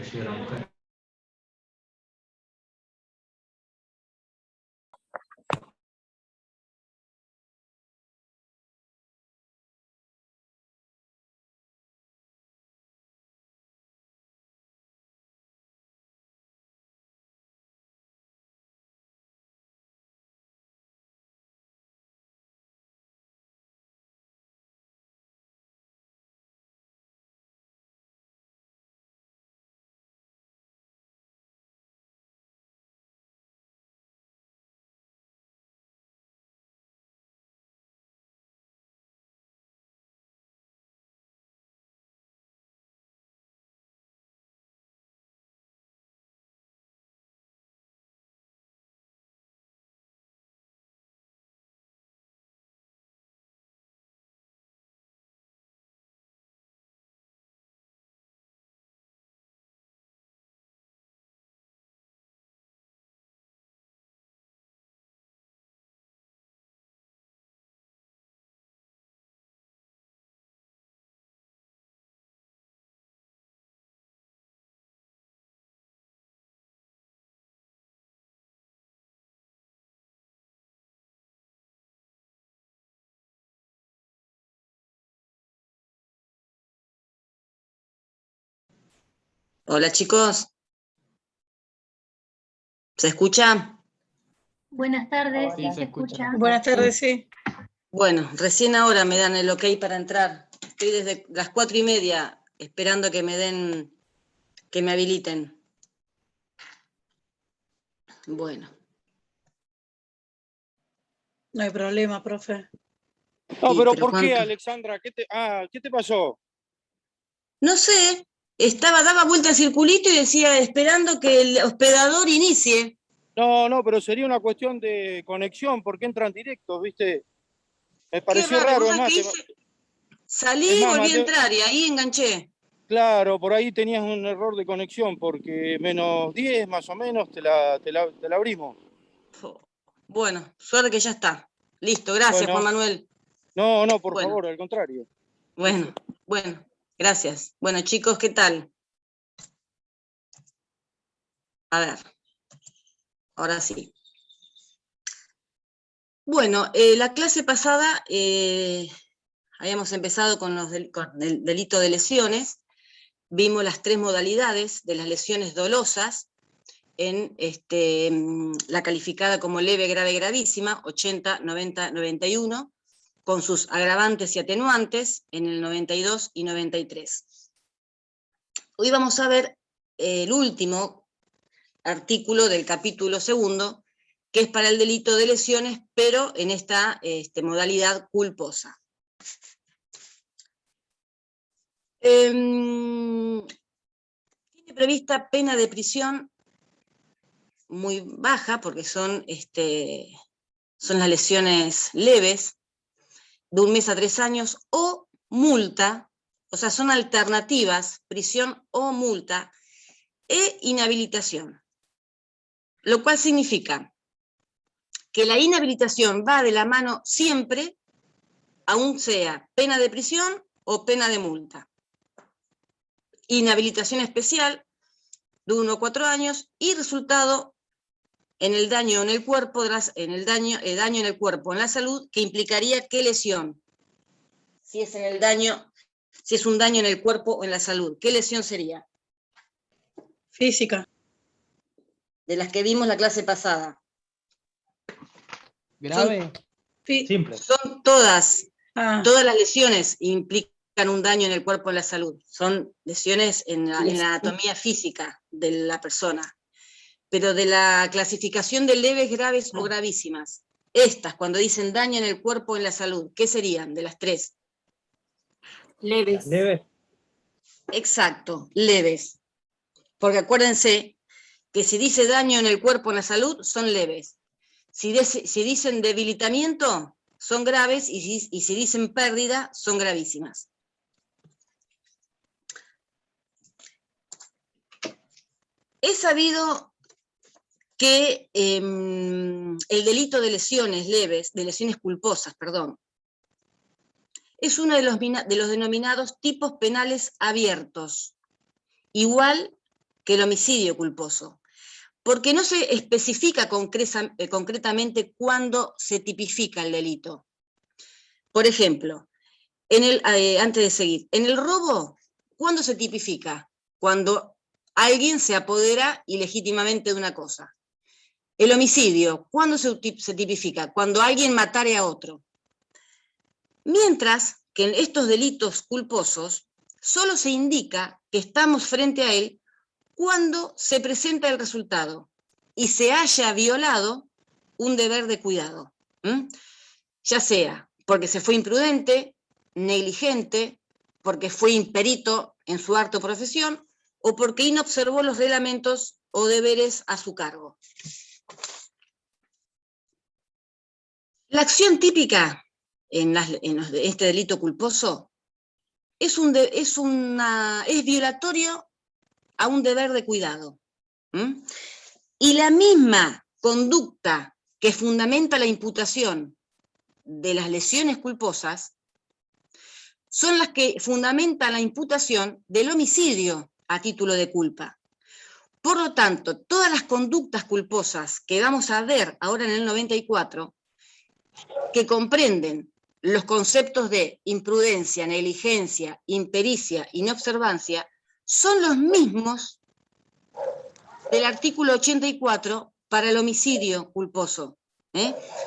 sido la mujer. Hola chicos, ¿se escucha? Buenas tardes, Sí, se escucha. Buenas tardes, sí. Bueno, recién ahora me dan el ok para entrar. Estoy desde las 4:30 esperando que me den, que me habiliten. Bueno. No hay problema, profe. No, Sí, pero ¿por qué, ¿cuánto? Alexandra? ¿Qué te pasó? No sé, daba vuelta al circulito y decía esperando que el hospedador inicie. No, pero sería una cuestión de conexión, porque entran directos, ¿viste? Me Qué pareció raro, ¿vos raro, sabés qué hice? Salí es y más, volví a entrar y ahí enganché. claro, por ahí tenías un error de conexión, porque -10 más o menos te la abrimos. Bueno, suerte que ya está. Listo, gracias Juan Bueno, Manuel. no, por Bueno, favor, al contrario. bueno, gracias. Bueno chicos, ¿qué tal? A ver, ahora sí. Bueno, la clase pasada habíamos empezado con el delito de lesiones. Vimos las 3 modalidades de las lesiones dolosas en la calificada como leve, grave, gravísima, 80, 90, 91, con sus agravantes y atenuantes en el 92 y 93. Hoy vamos a ver el último artículo del capítulo 2, que es para el delito de lesiones, pero en esta modalidad culposa. Tiene prevista pena de prisión muy baja, porque son las lesiones leves, de 1 mes a 3 años, o multa, o sea, son alternativas, prisión o multa, e inhabilitación. Lo cual significa que la inhabilitación va de la mano siempre, aun sea pena de prisión o pena de multa. Inhabilitación especial de 1 a 4 años y resultado en el daño en el cuerpo, el daño en el cuerpo, en la salud, que implicaría qué lesión. Si es un daño en el cuerpo o en la salud, ¿qué lesión sería? Física. De las que vimos la clase pasada. Grave, simple. Son todas las lesiones implican un daño en el cuerpo o en la salud. Son lesiones en la anatomía física de la persona. Pero de la clasificación de leves, graves o gravísimas, estas, cuando dicen daño en el cuerpo o en la salud, ¿qué serían de las 3? Leves. Leves. Exacto, leves. Porque acuérdense que si dice daño en el cuerpo o en la salud, son leves. Si dicen debilitamiento, son graves, y si dicen pérdida, son gravísimas. Es sabido que el delito de lesiones leves, de lesiones culposas, perdón, es uno de los denominados tipos penales abiertos, igual que el homicidio culposo, porque no se especifica concretamente cuándo se tipifica el delito. Por ejemplo, antes de seguir, en el robo, ¿cuándo se tipifica? Cuando alguien se apodera ilegítimamente de una cosa. El homicidio, ¿cuándo se tipifica? Cuando alguien matare a otro. Mientras que en estos delitos culposos solo se indica que estamos frente a él cuando se presenta el resultado y se haya violado un deber de cuidado, ya sea porque se fue imprudente, negligente, porque fue imperito en su arte o profesión, o porque inobservó los reglamentos o deberes a su cargo. La acción típica en este delito culposo es violatorio a un deber de cuidado. Y la misma conducta que fundamenta la imputación de las lesiones culposas son las que fundamentan la imputación del homicidio a título de culpa. Por lo tanto, todas las conductas culposas que vamos a ver ahora en el 94, que comprenden los conceptos de imprudencia, negligencia, impericia, inobservancia, son los mismos del artículo 84 para el homicidio culposo.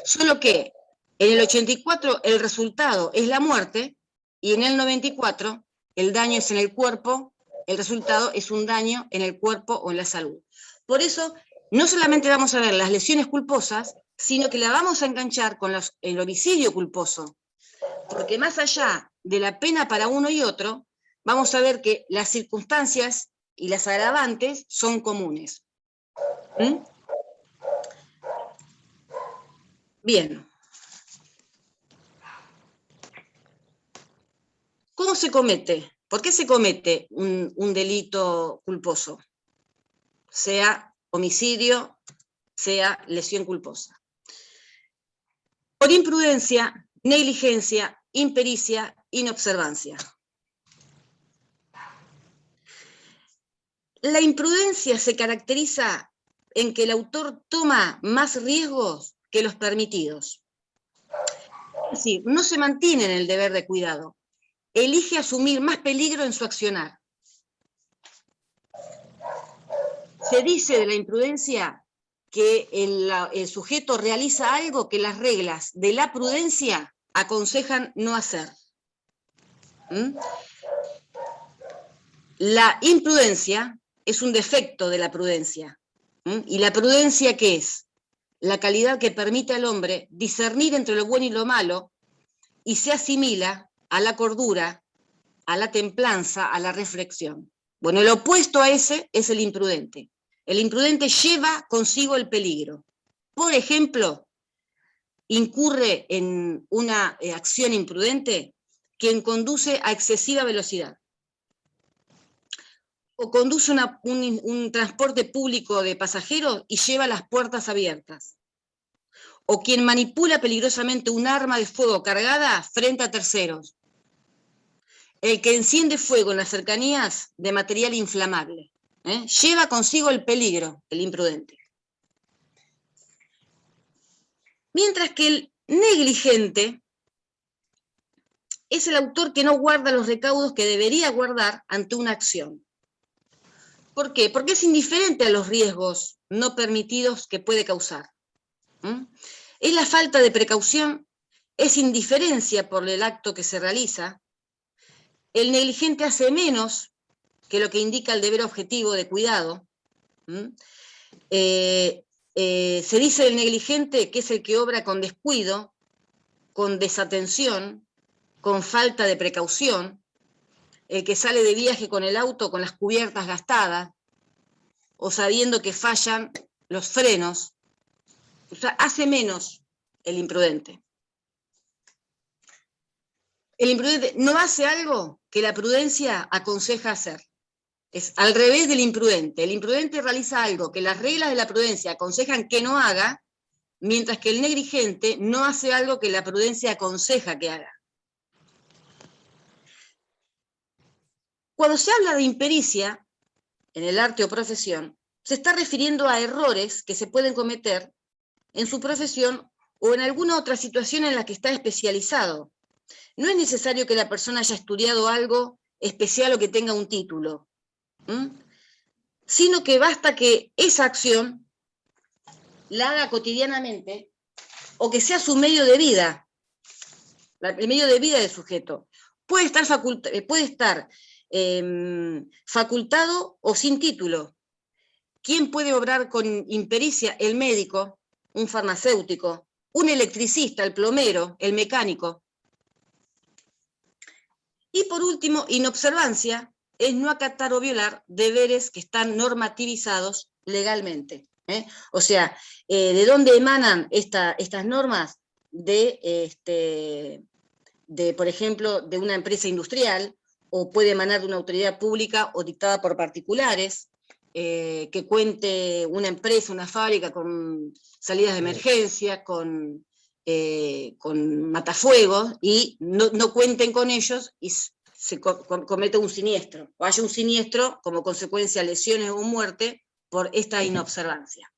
Solo que en el 84 el resultado es la muerte y en el 94 el daño es en el cuerpo, el resultado es un daño en el cuerpo o en la salud. Por eso, no solamente vamos a ver las lesiones culposas, sino que la vamos a enganchar con el homicidio culposo, porque más allá de la pena para uno y otro, vamos a ver que las circunstancias y las agravantes son comunes. Bien. ¿Cómo se comete? ¿Por qué se comete un delito culposo? Sea homicidio, sea lesión culposa. Por imprudencia, negligencia, impericia, inobservancia. La imprudencia se caracteriza en que el autor toma más riesgos que los permitidos. Es decir, no se mantiene en el deber de cuidado, elige asumir más peligro en su accionar. Se dice de la imprudencia que el sujeto realiza algo que las reglas de la prudencia aconsejan no hacer. La imprudencia es un defecto de la prudencia. ¿Y la prudencia qué es? La calidad que permite al hombre discernir entre lo bueno y lo malo y se asimila a la cordura, a la templanza, a la reflexión. Bueno, el opuesto a ese es el imprudente. El imprudente lleva consigo el peligro. Por ejemplo, incurre en una acción imprudente quien conduce a excesiva velocidad, o conduce un transporte público de pasajeros y lleva las puertas abiertas, o quien manipula peligrosamente un arma de fuego cargada frente a terceros, el que enciende fuego en las cercanías de material inflamable. Lleva consigo el peligro, el imprudente. Mientras que el negligente es el autor que no guarda los recaudos que debería guardar ante una acción. ¿Por qué? Porque es indiferente a los riesgos no permitidos que puede causar. Es la falta de precaución, es indiferencia por el acto que se realiza. El negligente hace menos que lo que indica el deber objetivo de cuidado. Se dice del negligente que es el que obra con descuido, con desatención, con falta de precaución, el que sale de viaje con el auto con las cubiertas gastadas, o sabiendo que fallan los frenos. O sea, hace menos el imprudente. El imprudente no hace algo que la prudencia aconseja hacer. Es al revés del imprudente. El imprudente realiza algo que las reglas de la prudencia aconsejan que no haga, mientras que el negligente no hace algo que la prudencia aconseja que haga. Cuando se habla de impericia, en el arte o profesión, se está refiriendo a errores que se pueden cometer en su profesión o en alguna otra situación en la que está especializado. No es necesario que la persona haya estudiado algo especial o que tenga un título, sino que basta que esa acción la haga cotidianamente o que sea su medio de vida, el medio de vida del sujeto. Puede estar facultado o sin título. ¿Quién puede obrar con impericia? El médico, un farmacéutico, un electricista, el plomero, el mecánico. Y por último, inobservancia es no acatar o violar deberes que están normativizados legalmente. O sea, ¿de dónde emanan estas normas? De, por ejemplo, de una empresa industrial, o puede emanar de una autoridad pública o dictada por particulares, que cuente una empresa, una fábrica con salidas de emergencia, con matafuegos, y no cuenten con ellos y se comete un siniestro, o haya un siniestro como consecuencia lesiones o muerte por esta inobservancia.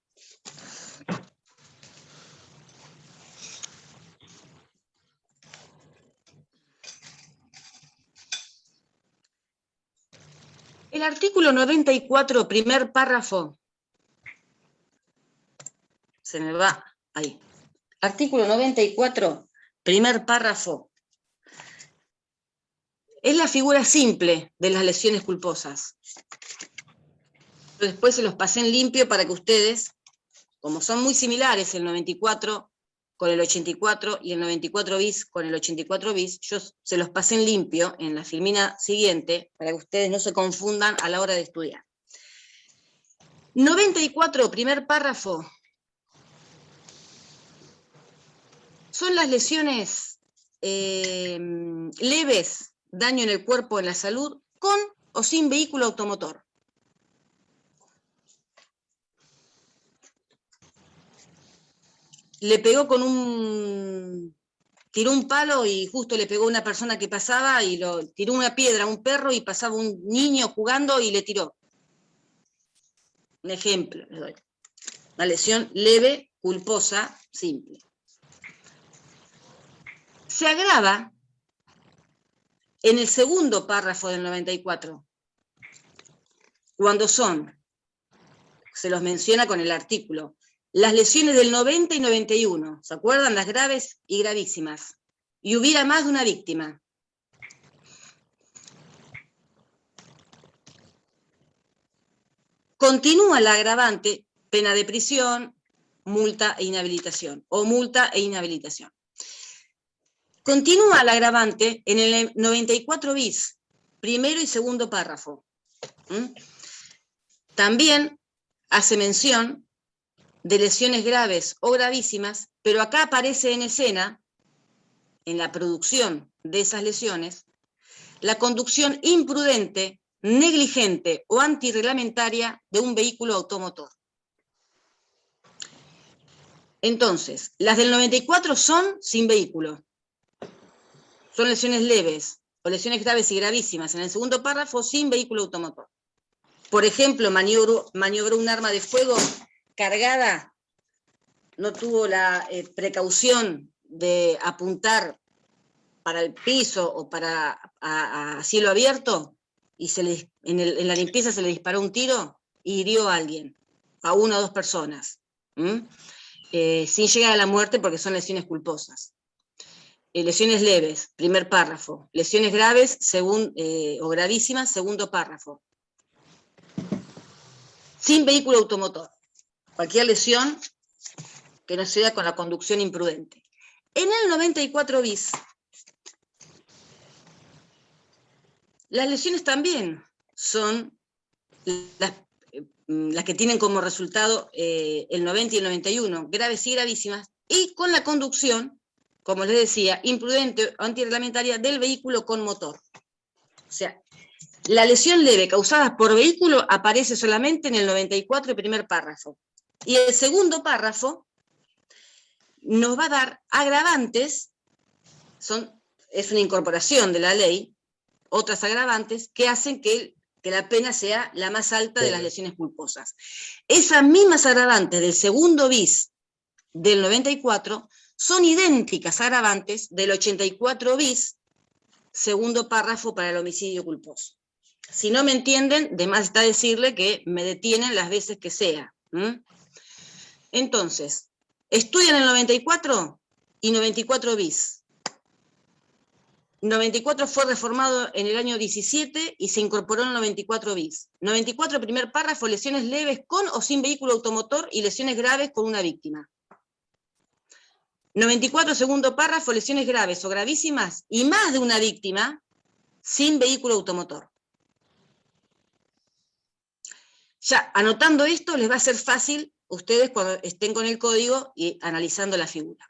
El artículo 94, primer párrafo, se me va ahí. Artículo 94, primer párrafo, es la figura simple de las lesiones culposas. Después se los pasé en limpio para que ustedes, como son muy similares el 94 con el 84 y el 94 bis con el 84 bis, yo se los pasé en limpio en la filmina siguiente para que ustedes no se confundan a la hora de estudiar. 94, primer párrafo, son las lesiones leves, daño en el cuerpo o en la salud, con o sin vehículo automotor. Le pegó tiró un palo y justo le pegó a una persona que pasaba y tiró una piedra a un perro y pasaba un niño jugando y le tiró. Un ejemplo les doy. Una lesión leve, culposa, simple. Se agrava en el segundo párrafo del 94, cuando se los menciona con el artículo, las lesiones del 90 y 91, ¿se acuerdan? Las graves y gravísimas. Y hubiera más de una víctima. Continúa la agravante, pena de prisión, multa e inhabilitación, o multa e inhabilitación. Continúa la agravante en el 94 bis, primero y segundo párrafo. También hace mención de lesiones graves o gravísimas, pero acá aparece en escena, en la producción de esas lesiones, la conducción imprudente, negligente o antirreglamentaria de un vehículo automotor. Entonces, las del 94 son sin vehículo. Son lesiones leves o lesiones graves y gravísimas. En el segundo párrafo, sin vehículo automotor. Por ejemplo, maniobró un arma de fuego cargada, no tuvo la precaución de apuntar para el piso o para a cielo abierto, y en la limpieza se le disparó un tiro y hirió a alguien, a una o dos personas, sin llegar a la muerte porque son lesiones culposas. Lesiones leves, primer párrafo. Lesiones graves o gravísimas, segundo párrafo. Sin vehículo automotor. Cualquier lesión que no sea con la conducción imprudente. En el 94 bis, las lesiones también son las que tienen como resultado el 90 y el 91, graves y gravísimas, y con la conducción, como les decía, imprudente o antirreglamentaria del vehículo con motor. O sea, la lesión leve causada por vehículo aparece solamente en el 94, el primer párrafo. Y el segundo párrafo nos va a dar agravantes, es una incorporación de la ley, otras agravantes que hacen que que la pena sea la más alta de las lesiones culposas. Esas mismas agravantes del segundo bis del 94 son idénticas agravantes del 84 bis, segundo párrafo para el homicidio culposo. Si no me entienden, de más está decirle que me detienen las veces que sea. Entonces, estudian el 94 y 94 bis. 94 fue reformado en el año 17 y se incorporó en el 94 bis. 94, primer párrafo, lesiones leves con o sin vehículo automotor y lesiones graves con una víctima. 94, segundo párrafo, lesiones graves o gravísimas y más de una víctima sin vehículo automotor. Ya, anotando esto, les va a ser fácil ustedes cuando estén con el código y analizando la figura.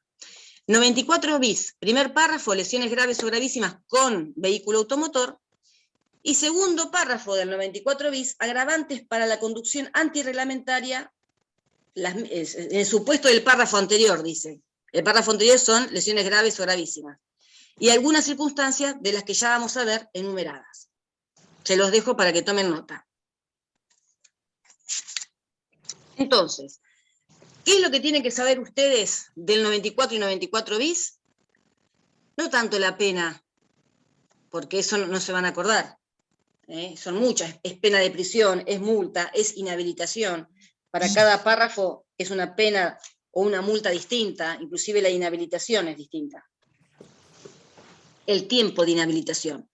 94 bis, primer párrafo, lesiones graves o gravísimas con vehículo automotor, y segundo párrafo del 94 bis, agravantes para la conducción antirreglamentaria, en el supuesto del párrafo anterior, dice. El párrafo anterior son lesiones graves o gravísimas, y algunas circunstancias de las que ya vamos a ver enumeradas. Se los dejo para que tomen nota. Entonces, ¿qué es lo que tienen que saber ustedes del 94 y 94 bis? No tanto la pena, porque eso no se van a acordar. Son muchas, es pena de prisión, es multa, es inhabilitación. Para cada párrafo es una pena o una multa distinta, inclusive la inhabilitación es distinta. El tiempo de inhabilitación.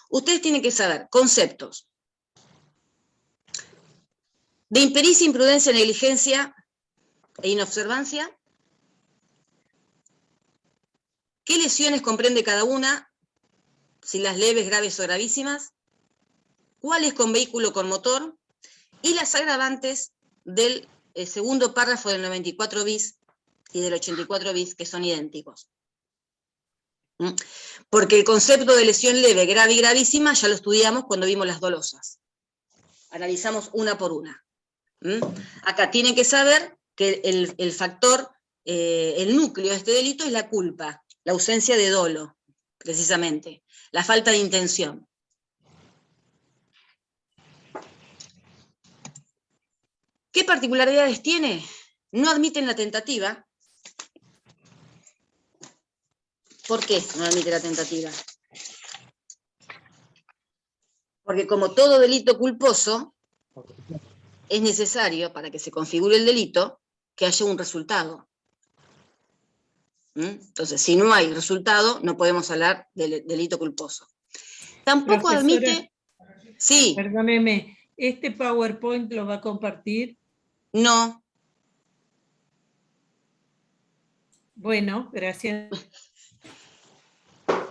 Ustedes tienen que saber conceptos de impericia, imprudencia, negligencia e inobservancia. ¿Qué lesiones comprende cada una? Si las leves, graves o gravísimas. ¿Cuáles con vehículo con motor? Y las agravantes del segundo párrafo del 94 bis y del 84 bis, que son idénticos. Porque el concepto de lesión leve, grave y gravísima ya lo estudiamos cuando vimos las dolosas. Analizamos una por una. Acá tienen que saber que el factor, el núcleo de este delito es la culpa, la ausencia de dolo, precisamente, la falta de intención. ¿Qué particularidades tiene? No admiten la tentativa. ¿Por qué no admite la tentativa? Porque como todo delito culposo, es necesario, para que se configure el delito, que haya un resultado. Entonces, si no hay resultado, no podemos hablar del delito culposo. Tampoco Profesora, admite... Sí. Perdóneme, ¿este PowerPoint lo va a compartir? No. Bueno, gracias.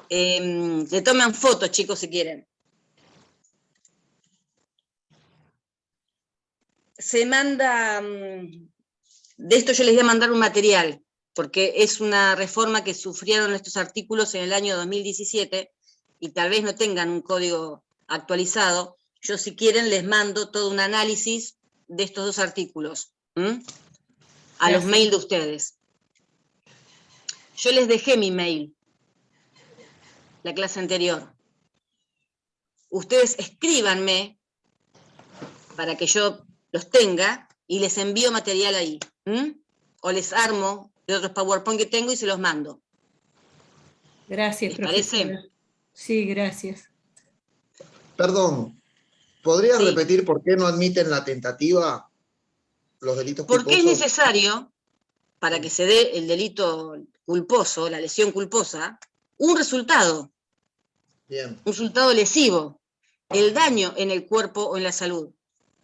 Le toman fotos, chicos, si quieren. Se manda, de esto yo les voy a mandar un material, porque es una reforma que sufrieron estos artículos en el año 2017, y tal vez no tengan un código actualizado. Yo, si quieren, les mando todo un análisis de estos dos artículos, a los mails de ustedes. Yo les dejé mi mail, la clase anterior. Ustedes escríbanme para que yo los tenga y les envío material ahí. O les armo de otros PowerPoint que tengo y se los mando. Gracias, ¿Les profesora. parece? Sí, gracias. Perdón, ¿podrías Sí. repetir por qué no admiten la tentativa los delitos Porque es culposos? necesario, para que se dé el delito culposo, la lesión culposa, un resultado. Bien. Un resultado lesivo. El daño en el cuerpo o en la salud.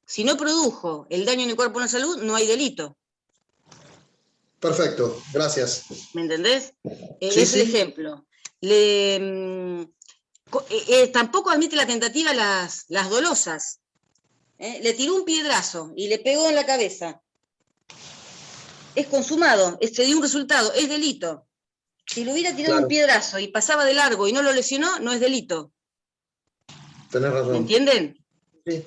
Si no produjo el daño en el cuerpo o en la salud, no hay delito. Perfecto, gracias. ¿Me entendés? Sí, Es el sí. ejemplo. Tampoco admite la tentativa las dolosas. Le tiró un piedrazo y le pegó en la cabeza. Es consumado, se dio un resultado, es delito. Si le hubiera tirado un piedrazo y pasaba de largo y no lo lesionó, no es delito. Tenés razón. ¿Me entienden? Sí.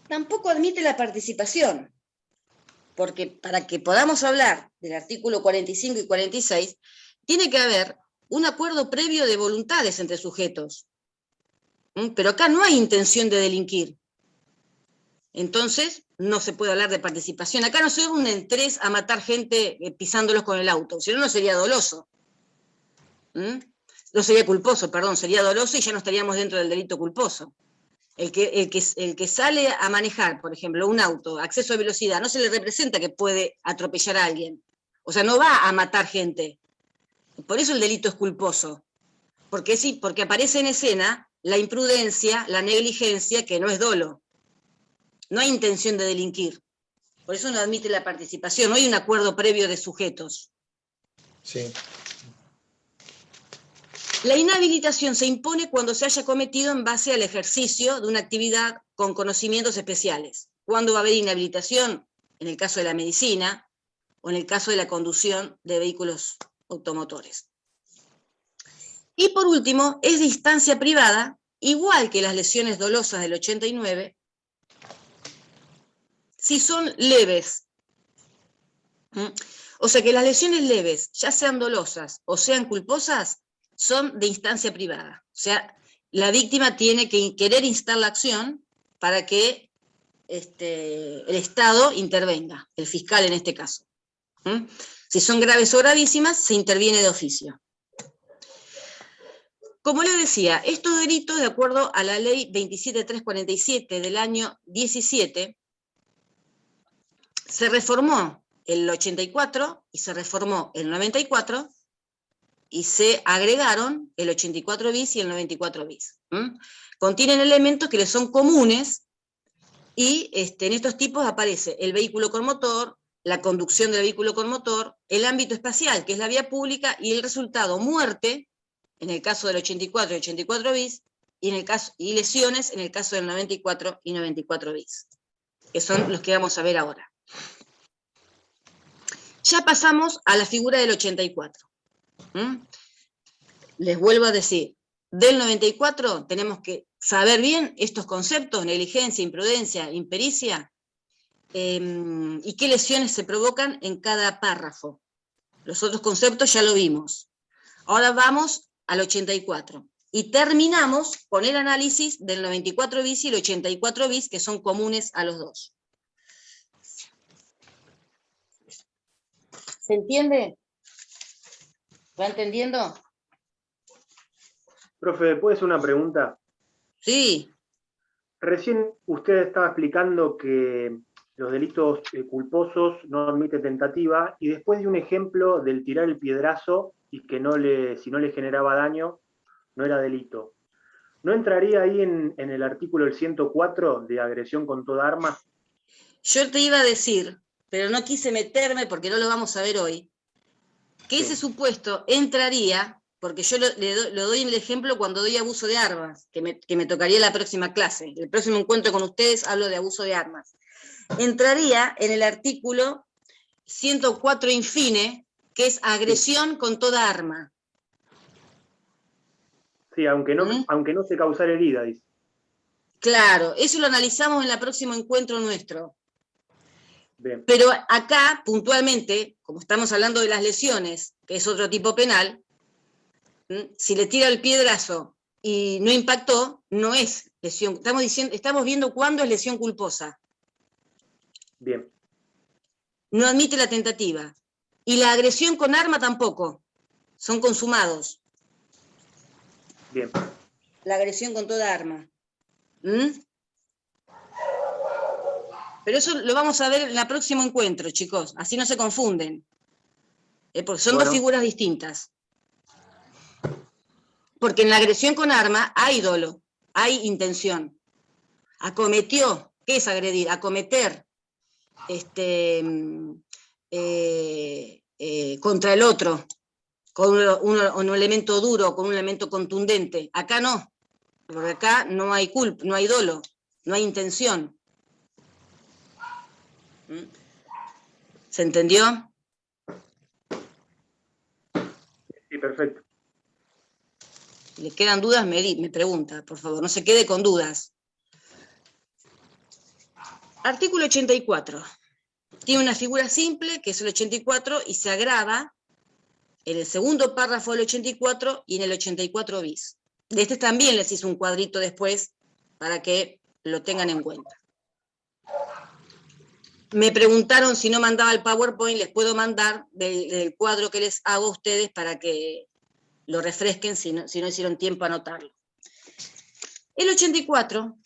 Tampoco admite la participación, porque para que podamos hablar del artículo 45 y 46, tiene que haber un acuerdo previo de voluntades entre sujetos. Pero acá no hay intención de delinquir. Entonces, no se puede hablar de participación. Acá no se unen tres a matar gente pisándolos con el auto, si no, no sería doloso. No sería culposo, perdón, sería doloso y ya no estaríamos dentro del delito culposo. El que sale a manejar, por ejemplo, un auto, acceso a velocidad, no se le representa que puede atropellar a alguien. O sea, no va a matar gente. Por eso el delito es culposo. Porque sí, porque aparece en escena la imprudencia, la negligencia, que no es dolo. No hay intención de delinquir. Por eso no admite la participación, no hay un acuerdo previo de sujetos. Sí. La inhabilitación se impone cuando se haya cometido en base al ejercicio de una actividad con conocimientos especiales. ¿Cuándo va a haber inhabilitación? En el caso de la medicina o en el caso de la conducción de vehículos automotores. Y por último, es de instancia privada, igual que las lesiones dolosas del 89, si son leves. O sea que las lesiones leves, ya sean dolosas o sean culposas, son de instancia privada. O sea, la víctima tiene que querer instar la acción para que el Estado intervenga, el fiscal en este caso. Si son graves o gravísimas, se interviene de oficio. Como les decía, estos delitos, de acuerdo a la ley 27347 del año 17, se reformó el 84 y se reformó el 94, y se agregaron el 84 bis y el 94 bis. Contienen elementos que les son comunes, y en estos tipos aparece el vehículo con motor, la conducción del vehículo con motor, el ámbito espacial, que es la vía pública, y el resultado, muerte, en el caso del 84 y 84 bis, y lesiones en el caso del 94 y 94 bis, que son los que vamos a ver ahora. Ya pasamos a la figura del 84. Les vuelvo a decir, del 94 tenemos que saber bien estos conceptos, negligencia, imprudencia, impericia, y qué lesiones se provocan en cada párrafo. Los otros conceptos ya lo vimos. Ahora vamos al 84. Y terminamos con el análisis del 94 bis y el 84 bis, que son comunes a los dos. ¿Se entiende? ¿Va entendiendo? Profe, ¿puedo hacer una pregunta? Sí. Recién usted estaba explicando que los delitos culposos no admiten tentativa, y después de un ejemplo del tirar el piedrazo y que si no le generaba daño, no era delito. ¿No entraría ahí en el artículo el 104 de agresión con toda arma? Yo te iba a decir, pero no quise meterme porque no lo vamos a ver hoy, que Sí. ese supuesto entraría, porque yo lo doy en el ejemplo cuando doy abuso de armas, que me tocaría la próxima clase. El próximo encuentro con ustedes hablo de abuso de armas. Entraría en el artículo 104 infine, que es agresión con toda arma. Sí, aunque no se causara herida, dice. Claro, eso lo analizamos en el próximo encuentro nuestro. Bien. Pero acá, puntualmente, como estamos hablando de las lesiones, que es otro tipo penal, si le tira el piedrazo y no impactó, no es lesión. Estamos viendo cuándo es lesión culposa. Bien. No admite la tentativa. Y la agresión con arma tampoco. Son consumados. Bien. La agresión con toda arma. Pero eso lo vamos a ver en el próximo encuentro, chicos. Así no se confunden. Porque son dos figuras distintas. Porque en la agresión con arma hay dolo, hay intención. Acometió, ¿qué es agredir? Acometer contra el otro, con un elemento duro, con un elemento contundente. Acá no, porque acá no hay culpa, no hay dolo, no hay intención. ¿Se entendió? Sí, perfecto. Si le quedan dudas, me pregunta, por favor, no se quede con dudas. Artículo 84. Tiene una figura simple, que es el 84, y se agrava en el segundo párrafo del 84 y en el 84 bis. De este también les hice un cuadrito después para que lo tengan en cuenta. Me preguntaron si no mandaba el PowerPoint, les puedo mandar del cuadro que les hago a ustedes para que lo refresquen si no hicieron tiempo a anotarlo. El 84,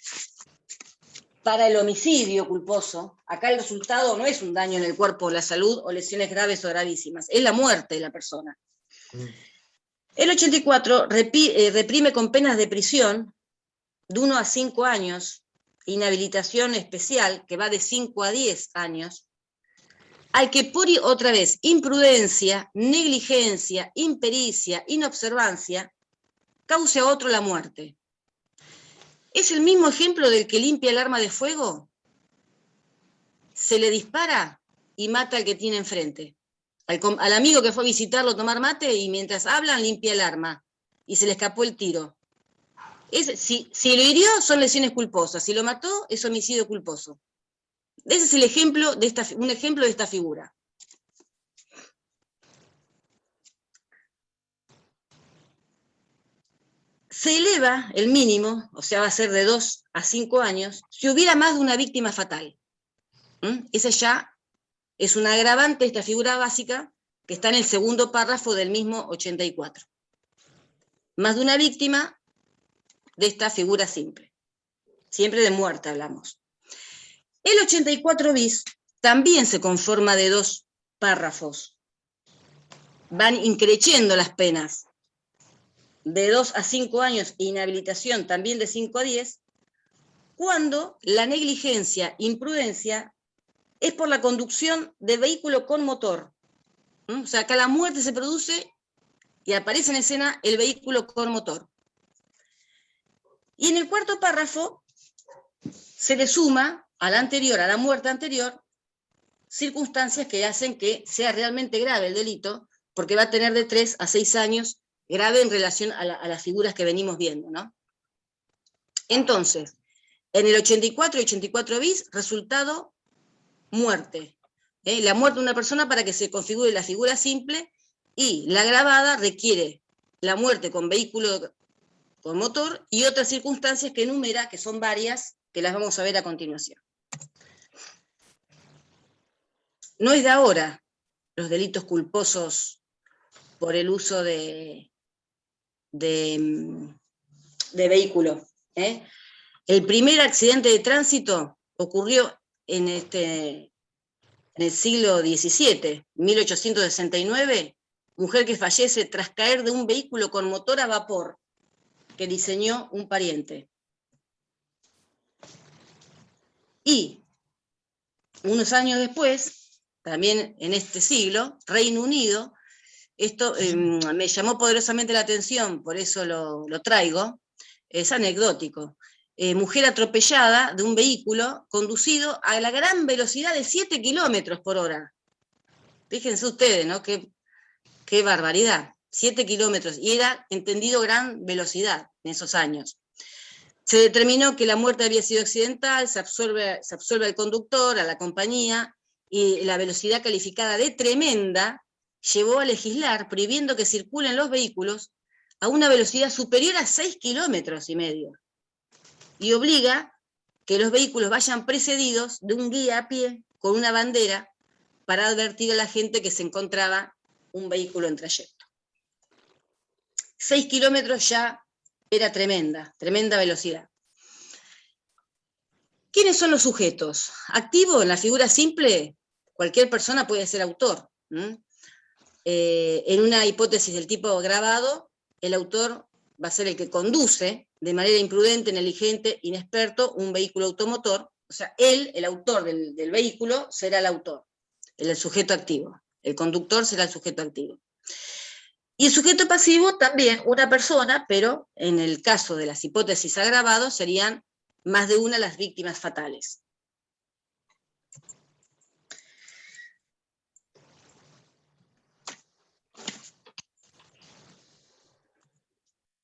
para el homicidio culposo, acá el resultado no es un daño en el cuerpo o la salud o lesiones graves o gravísimas, es la muerte de la persona. El 84 reprime con penas de prisión de 1 a 5 años, inhabilitación especial que va de 5 a 10 años, al que por otra vez imprudencia, negligencia, impericia, inobservancia, cause a otro la muerte. ¿Es el mismo ejemplo del que limpia el arma de fuego? Se le dispara y mata al que tiene enfrente. Al amigo que fue a visitarlo a tomar mate y mientras hablan limpia el arma y se le escapó el tiro. Si lo hirió son lesiones culposas, si lo mató es homicidio culposo. Ese es el ejemplo un ejemplo de esta figura. Se eleva el mínimo, o sea va a ser de 2 a 5 años, si hubiera más de una víctima fatal. Esa ya es un agravante de esta figura básica que está en el segundo párrafo del mismo 84. Más de una víctima de esta figura simple. Siempre de muerte hablamos. El 84 bis también se conforma de 2 párrafos. Van increciendo las penas. De 2 a 5 años, inhabilitación también de 5 a 10, cuando la negligencia, imprudencia, es por la conducción de vehículo con motor. O sea, acá la muerte se produce y aparece en escena el vehículo con motor. Y en el cuarto párrafo se le suma a la anterior, a la muerte anterior, circunstancias que hacen que sea realmente grave el delito, porque va a tener de 3 a 6 años grave en relación a las figuras que venimos viendo, ¿no? Entonces, en el 84 y 84 bis, resultado, muerte. La muerte de una persona para que se configure la figura simple, y la agravada requiere la muerte con vehículo con motor y otras circunstancias que enumera, que son varias, que las vamos a ver a continuación. No es de ahora los delitos culposos por el uso de vehículo. El primer accidente de tránsito ocurrió en el siglo XVII, 1869, mujer que fallece tras caer de un vehículo con motor a vapor que diseñó un pariente. Y unos años después, también en este siglo, Reino Unido, esto me llamó poderosamente la atención, por eso lo traigo, es anecdótico. Mujer atropellada de un vehículo conducido a la gran velocidad de 7 kilómetros por hora. Fíjense ustedes, ¿no? Qué barbaridad. 7 kilómetros, y era entendido gran velocidad en esos años. Se determinó que la muerte había sido accidental, se absuelve al conductor, a la compañía, y la velocidad calificada de tremenda llevó a legislar prohibiendo que circulen los vehículos a una velocidad superior a 6 kilómetros y medio, y obliga que los vehículos vayan precedidos de un guía a pie con una bandera para advertir a la gente que se encontraba un vehículo en trayecto. 6 kilómetros ya era tremenda velocidad. ¿Quiénes son los sujetos? Activo, en la figura simple, cualquier persona puede ser autor. En una hipótesis del tipo agravado, el autor va a ser el que conduce de manera imprudente, negligente, inexperto, un vehículo automotor. O sea, él, el autor del vehículo, será el autor, el sujeto activo. El conductor será el sujeto activo. Y el sujeto pasivo también una persona, pero en el caso de las hipótesis agravadas serían más de una las víctimas fatales.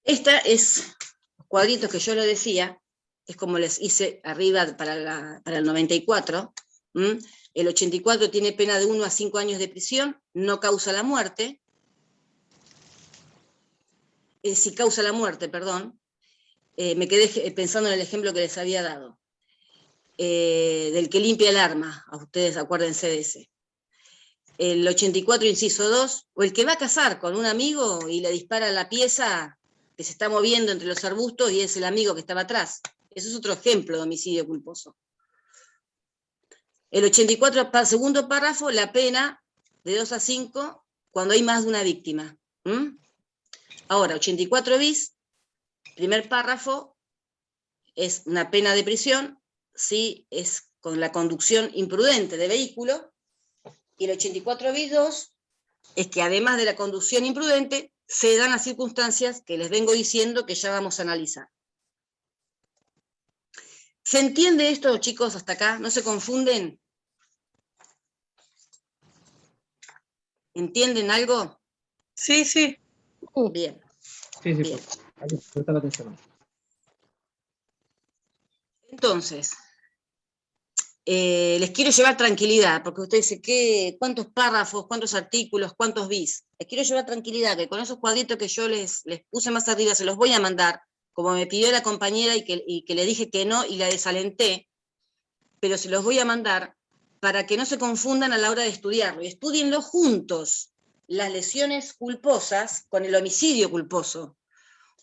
Esta es, los cuadritos que yo les decía, es como les hice arriba para el 94. El 84 tiene pena de 1 a 5 años de prisión, no causa la muerte. si causa la muerte, perdón, me quedé pensando en el ejemplo que les había dado, del que limpia el arma, a ustedes acuérdense de ese. El 84, inciso 2, o el que va a cazar con un amigo y le dispara la pieza que se está moviendo entre los arbustos y es el amigo que estaba atrás. Eso es otro ejemplo de homicidio culposo. El 84, segundo párrafo, la pena de 2 a 5 cuando hay más de una víctima. Ahora, 84 bis, primer párrafo, es una pena de prisión si es con la conducción imprudente de vehículo, y el 84 bis 2 es que además de la conducción imprudente, se dan las circunstancias que les vengo diciendo que ya vamos a analizar. ¿Se entiende esto, chicos, hasta acá? ¿No se confunden? ¿Entienden algo? Sí, sí. Bien. Sí, sí, Bien. hay que prestar atención. Entonces, les quiero llevar tranquilidad, porque usted dice, ¿cuántos párrafos, cuántos artículos, cuántos bis? Les quiero llevar tranquilidad, que con esos cuadritos que yo les puse más arriba, se los voy a mandar, como me pidió la compañera y que le dije que no y la desalenté, pero se los voy a mandar para que no se confundan a la hora de estudiarlo, y estudienlo juntos, las lesiones culposas con el homicidio culposo,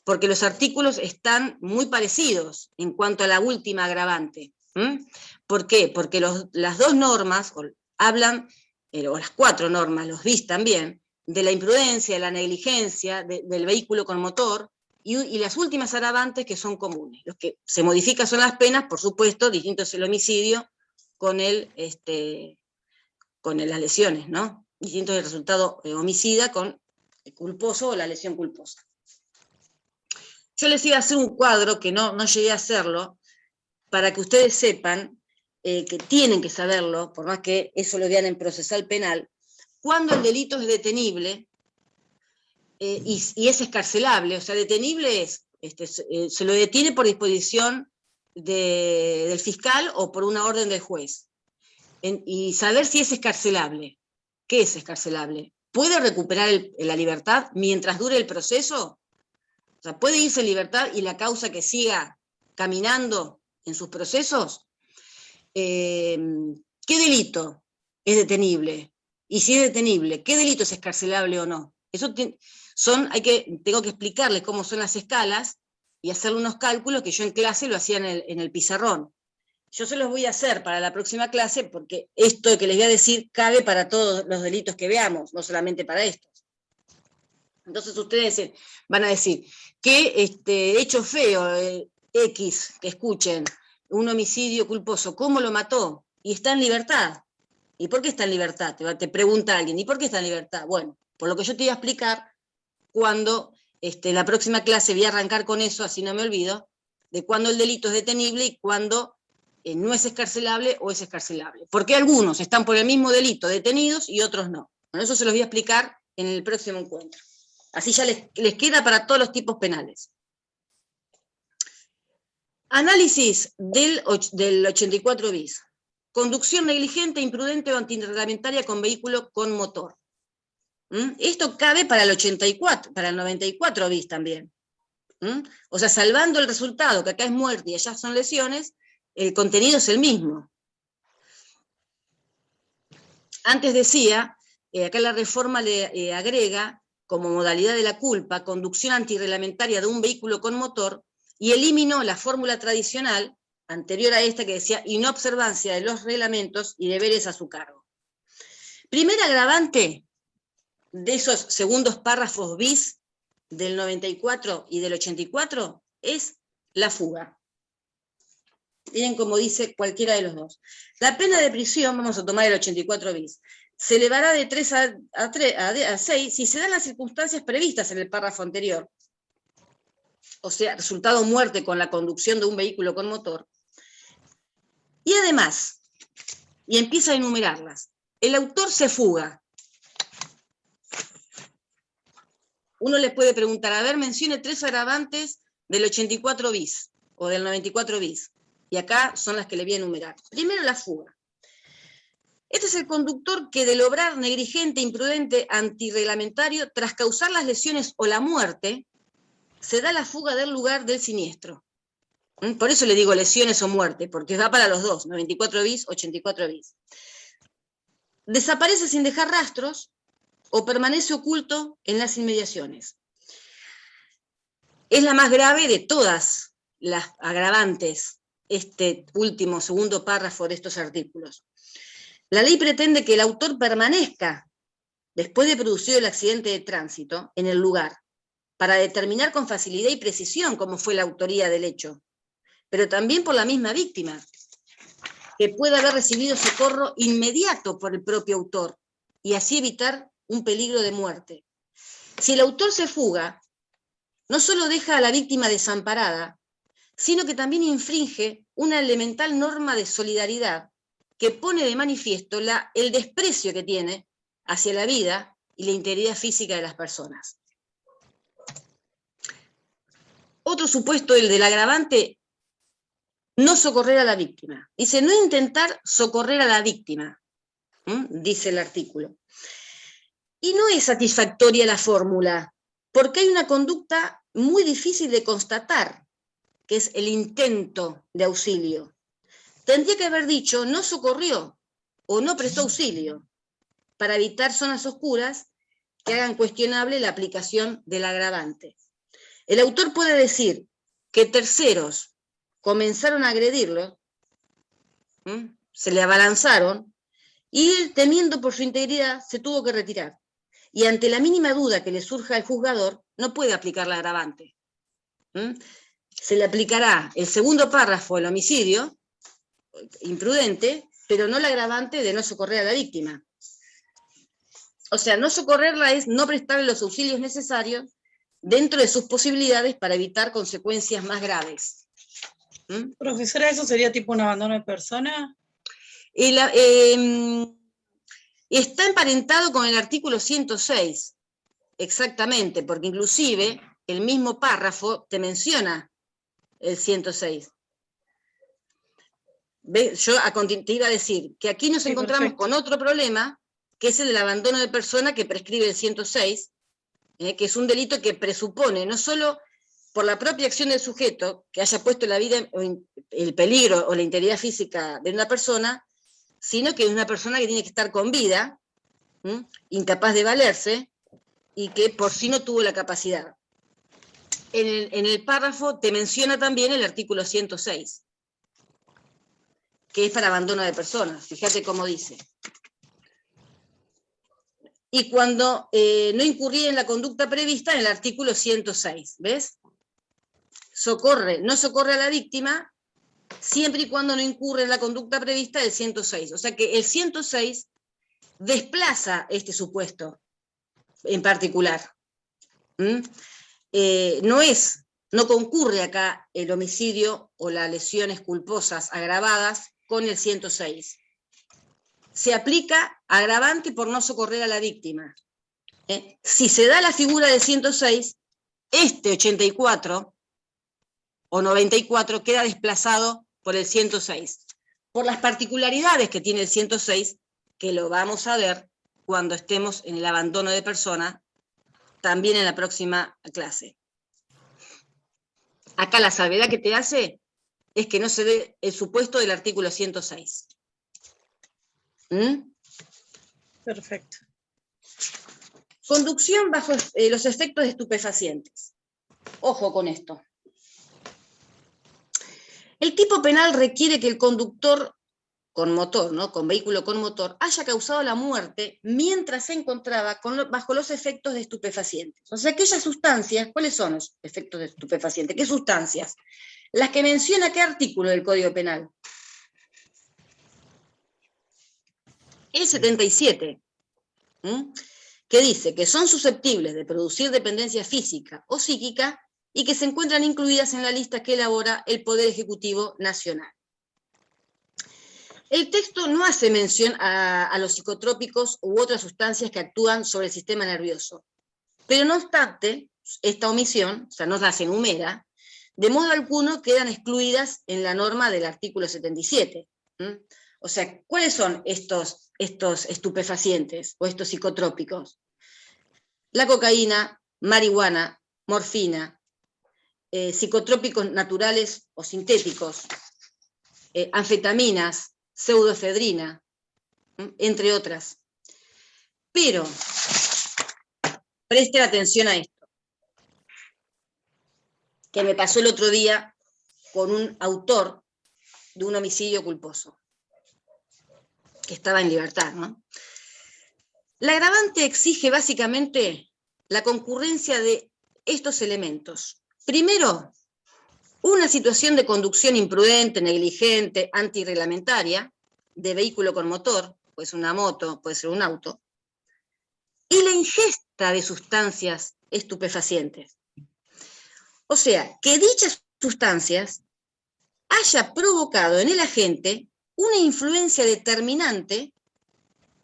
porque los artículos están muy parecidos en cuanto a la última agravante. ¿Por qué? Porque las dos normas hablan, o las 4 normas, los bis también, de la imprudencia, de la negligencia, del vehículo con motor, y las últimas agravantes que son comunes. Los que se modifican son las penas, por supuesto, distinto es el homicidio con las lesiones, ¿no? Distinto es el resultado homicida con el culposo o la lesión culposa. Yo les iba a hacer un cuadro, que no llegué a hacerlo, para que ustedes sepan que tienen que saberlo, por más que eso lo vean en procesal penal, cuando el delito es detenible y es escarcelable. O sea, detenible es, se lo detiene por disposición del fiscal o por una orden del juez. Y saber si es escarcelable. ¿Qué es escarcelable? ¿Puede recuperar la libertad mientras dure el proceso? O sea, ¿puede irse en libertad y la causa que siga caminando en sus procesos? ¿Qué delito es detenible? Y si es detenible, ¿qué delito es escarcelable o no? Eso tengo que explicarles cómo son las escalas y hacerle unos cálculos que yo en clase lo hacía en el pizarrón. Yo se los voy a hacer para la próxima clase porque esto que les voy a decir cabe para todos los delitos que veamos, no solamente para estos. Entonces ustedes van a decir, ¿qué hecho feo X que escuchen? Un homicidio culposo, ¿cómo lo mató? Y está en libertad. ¿Y por qué está en libertad? Te pregunta alguien, ¿y por qué está en libertad? Bueno, por lo que yo te voy a explicar cuando la próxima clase voy a arrancar con eso, así no me olvido, de cuándo el delito es detenible y cuándo no es escarcelable o es escarcelable. Porque algunos están por el mismo delito detenidos y otros no. Bueno, eso se los voy a explicar en el próximo encuentro. Así ya les queda para todos los tipos penales. Análisis del 84 bis. Conducción negligente, imprudente o antirreglamentaria con vehículo con motor. Esto cabe para el 84, para el 94 bis también. O sea, salvando el resultado, que acá es muerte y allá son lesiones, el contenido es el mismo. Antes decía, acá la reforma le agrega como modalidad de la culpa, conducción antirreglamentaria de un vehículo con motor, y eliminó la fórmula tradicional, anterior a esta, que decía inobservancia de los reglamentos y deberes a su cargo. Primer agravante de esos segundos párrafos bis del 94 y del 84 es la fuga. Miren como dice cualquiera de los dos. La pena de prisión, vamos a tomar el 84 bis, se elevará de 3 a 6 si se dan las circunstancias previstas en el párrafo anterior. O sea, resultado muerte con la conducción de un vehículo con motor. Y además, y empieza a enumerarlas, el autor se fuga. Uno les puede preguntar, a ver, mencione 3 agravantes del 84 bis o del 94 bis. Y acá son las que le voy a enumerar. Primero, la fuga. Este es el conductor que del obrar negligente, imprudente, antirreglamentario, tras causar las lesiones o la muerte, se da la fuga del lugar del siniestro. Por eso le digo lesiones o muerte, porque va para los dos, 94 bis, 84 bis. Desaparece sin dejar rastros o permanece oculto en las inmediaciones. Es la más grave de todas las agravantes, este último, segundo párrafo de estos artículos. La ley pretende que el autor permanezca, después de producido el accidente de tránsito, en el lugar, para determinar con facilidad y precisión cómo fue la autoría del hecho, pero también por la misma víctima, que pueda haber recibido socorro inmediato por el propio autor, y así evitar un peligro de muerte. Si el autor se fuga, no solo deja a la víctima desamparada, sino que también infringe una elemental norma de solidaridad que pone de manifiesto el desprecio que tiene hacia la vida y la integridad física de las personas. Otro supuesto, el del agravante, no socorrer a la víctima. Dice, no intentar socorrer a la víctima, dice el artículo. Y no es satisfactoria la fórmula, porque hay una conducta muy difícil de constatar, que es el intento de auxilio. Tendría que haber dicho, no socorrió o no prestó auxilio, para evitar zonas oscuras que hagan cuestionable la aplicación del agravante. El autor puede decir que terceros comenzaron a agredirlo, se le abalanzaron, y él, temiendo por su integridad, se tuvo que retirar. Y ante la mínima duda que le surja al juzgador, no puede aplicar la agravante. Se le aplicará el segundo párrafo, el homicidio, imprudente, pero no la agravante de no socorrer a la víctima. O sea, no socorrerla es no prestarle los auxilios necesarios dentro de sus posibilidades para evitar consecuencias más graves. Profesora, ¿eso sería tipo un abandono de persona? Está emparentado con el artículo 106, exactamente, porque inclusive el mismo párrafo te menciona el 106. ¿Ves? Yo te iba a decir que aquí nos encontramos con otro problema, que es el del abandono de persona que prescribe el 106, que es un delito que presupone no solo por la propia acción del sujeto, que haya puesto la vida, el peligro o la integridad física de una persona, sino que es una persona que tiene que estar con vida, incapaz de valerse, y que por sí no tuvo la capacidad. En el párrafo te menciona también el artículo 106, que es para abandono de personas, fíjate cómo dice. Y cuando no incurría en la conducta prevista en el artículo 106, ¿ves? No socorre a la víctima, siempre y cuando no incurre en la conducta prevista del 106. O sea que el 106 desplaza este supuesto en particular. No concurre acá el homicidio o las lesiones culposas agravadas con el 106. Se aplica agravante por no socorrer a la víctima. Si se da la figura del 106, este 84 o 94 queda desplazado por el 106, por las particularidades que tiene el 106, que lo vamos a ver cuando estemos en el abandono de persona, también en la próxima clase. Acá la salvedad que te hace es que no se dé el supuesto del artículo 106. Perfecto. Conducción bajo los efectos de estupefacientes. Ojo con esto. El tipo penal requiere que el conductor con motor, ¿no? Con vehículo con motor, haya causado la muerte mientras se encontraba bajo los efectos de estupefacientes. O sea, aquellas sustancias, ¿cuáles son los efectos de estupefacientes? ¿Qué sustancias? Las que menciona qué artículo del Código Penal. El 77, que dice que son susceptibles de producir dependencia física o psíquica y que se encuentran incluidas en la lista que elabora el Poder Ejecutivo Nacional. El texto no hace mención a los psicotrópicos u otras sustancias que actúan sobre el sistema nervioso, pero no obstante, esta omisión, o sea, no las enumera, de modo alguno quedan excluidas en la norma del artículo 77. O sea, ¿cuáles son estos estupefacientes o estos psicotrópicos? La cocaína, marihuana, morfina, psicotrópicos naturales o sintéticos, anfetaminas, pseudoefedrina, entre otras. Pero, presten atención a esto, que me pasó el otro día con un autor de un homicidio culposo, que estaba en libertad, ¿no? La agravante exige básicamente la concurrencia de estos elementos. Primero, una situación de conducción imprudente, negligente, antirreglamentaria, de vehículo con motor, puede ser una moto, puede ser un auto, y la ingesta de sustancias estupefacientes. O sea, que dichas sustancias haya provocado en el agente una influencia determinante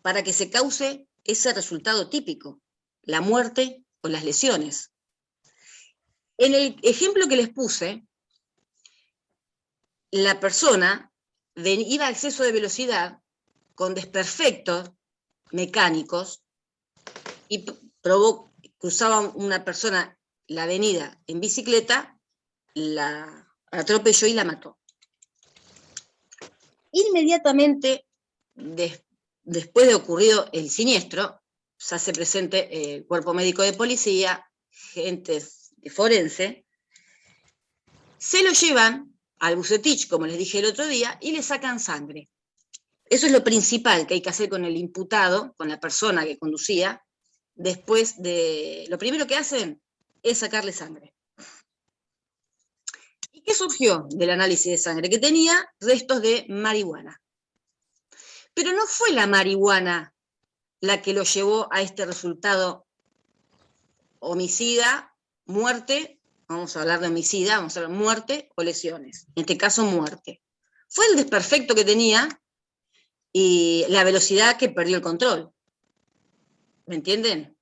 para que se cause ese resultado típico, la muerte o las lesiones. En el ejemplo que les puse, la persona iba a exceso de velocidad con desperfectos mecánicos y cruzaba una persona la avenida en bicicleta, la atropelló y la mató. Inmediatamente después de ocurrido el siniestro, se hace presente el cuerpo médico de policía, gente de forense, se lo llevan al Bucetich, como les dije el otro día, y le sacan sangre. Eso es lo principal que hay que hacer con el imputado, con la persona que conducía. Después de... Lo primero que hacen es sacarle sangre. ¿Y qué surgió del análisis de sangre? Que tenía restos de marihuana. Pero no fue la marihuana la que lo llevó a este resultado homicida, muerte, vamos a hablar de homicida, vamos a hablar de muerte o lesiones. En este caso, muerte. Fue el desperfecto que tenía y la velocidad que perdió el control. ¿Me entienden?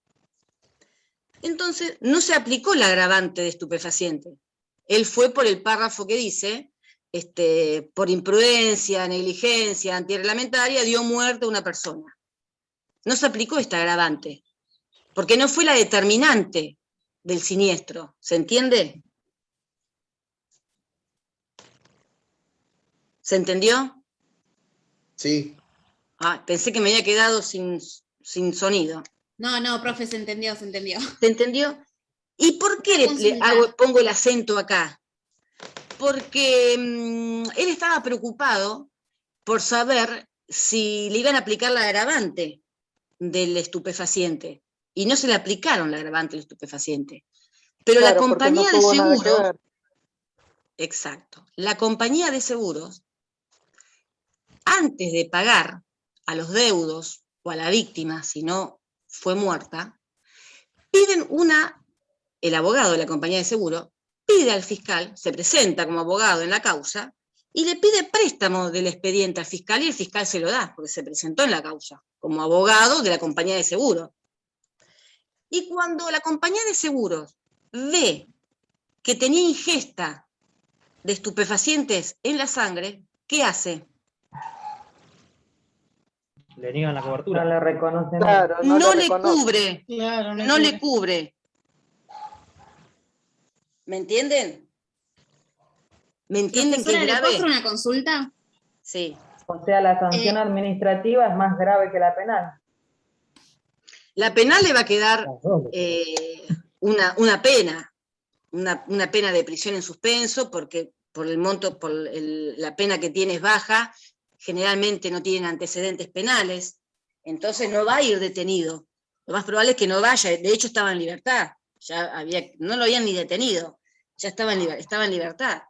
Entonces, no se aplicó el agravante de estupefaciente. Él fue por el párrafo que dice, por imprudencia, negligencia, antirreglamentaria, dio muerte a una persona. No se aplicó este agravante, porque no fue la determinante del siniestro. ¿Se entiende? ¿Se entendió? Sí. Ah, pensé que me había quedado sin sonido. No, profe, se entendió. ¿Se entendió? ¿Y por qué pongo el acento acá? Porque él estaba preocupado por saber si le iban a aplicar la agravante del estupefaciente, y no se le aplicaron la agravante del estupefaciente. Pero claro, la compañía de seguros, exacto, la compañía de seguros, antes de pagar a los deudos o a la víctima, si no fue muerta, piden el abogado de la compañía de seguros pide al fiscal, se presenta como abogado en la causa, y le pide préstamo del expediente al fiscal, y el fiscal se lo da, porque se presentó en la causa, como abogado de la compañía de seguros. Y cuando la compañía de seguros ve que tenía ingesta de estupefacientes en la sangre, ¿qué hace? Le niegan la cobertura. No le reconocen. Claro, no le cubre. Claro, no le cubre. ¿Me entienden? ¿Me entienden que es grave? ¿Le puedo hacer una consulta? Sí. O sea, la sanción administrativa es más grave que la penal. La penal le va a quedar una pena de prisión en suspenso, porque por el monto, la pena que tiene es baja, generalmente no tienen antecedentes penales, entonces no va a ir detenido. Lo más probable es que no vaya, de hecho estaba en libertad, no lo habían ni detenido, ya estaba en libertad.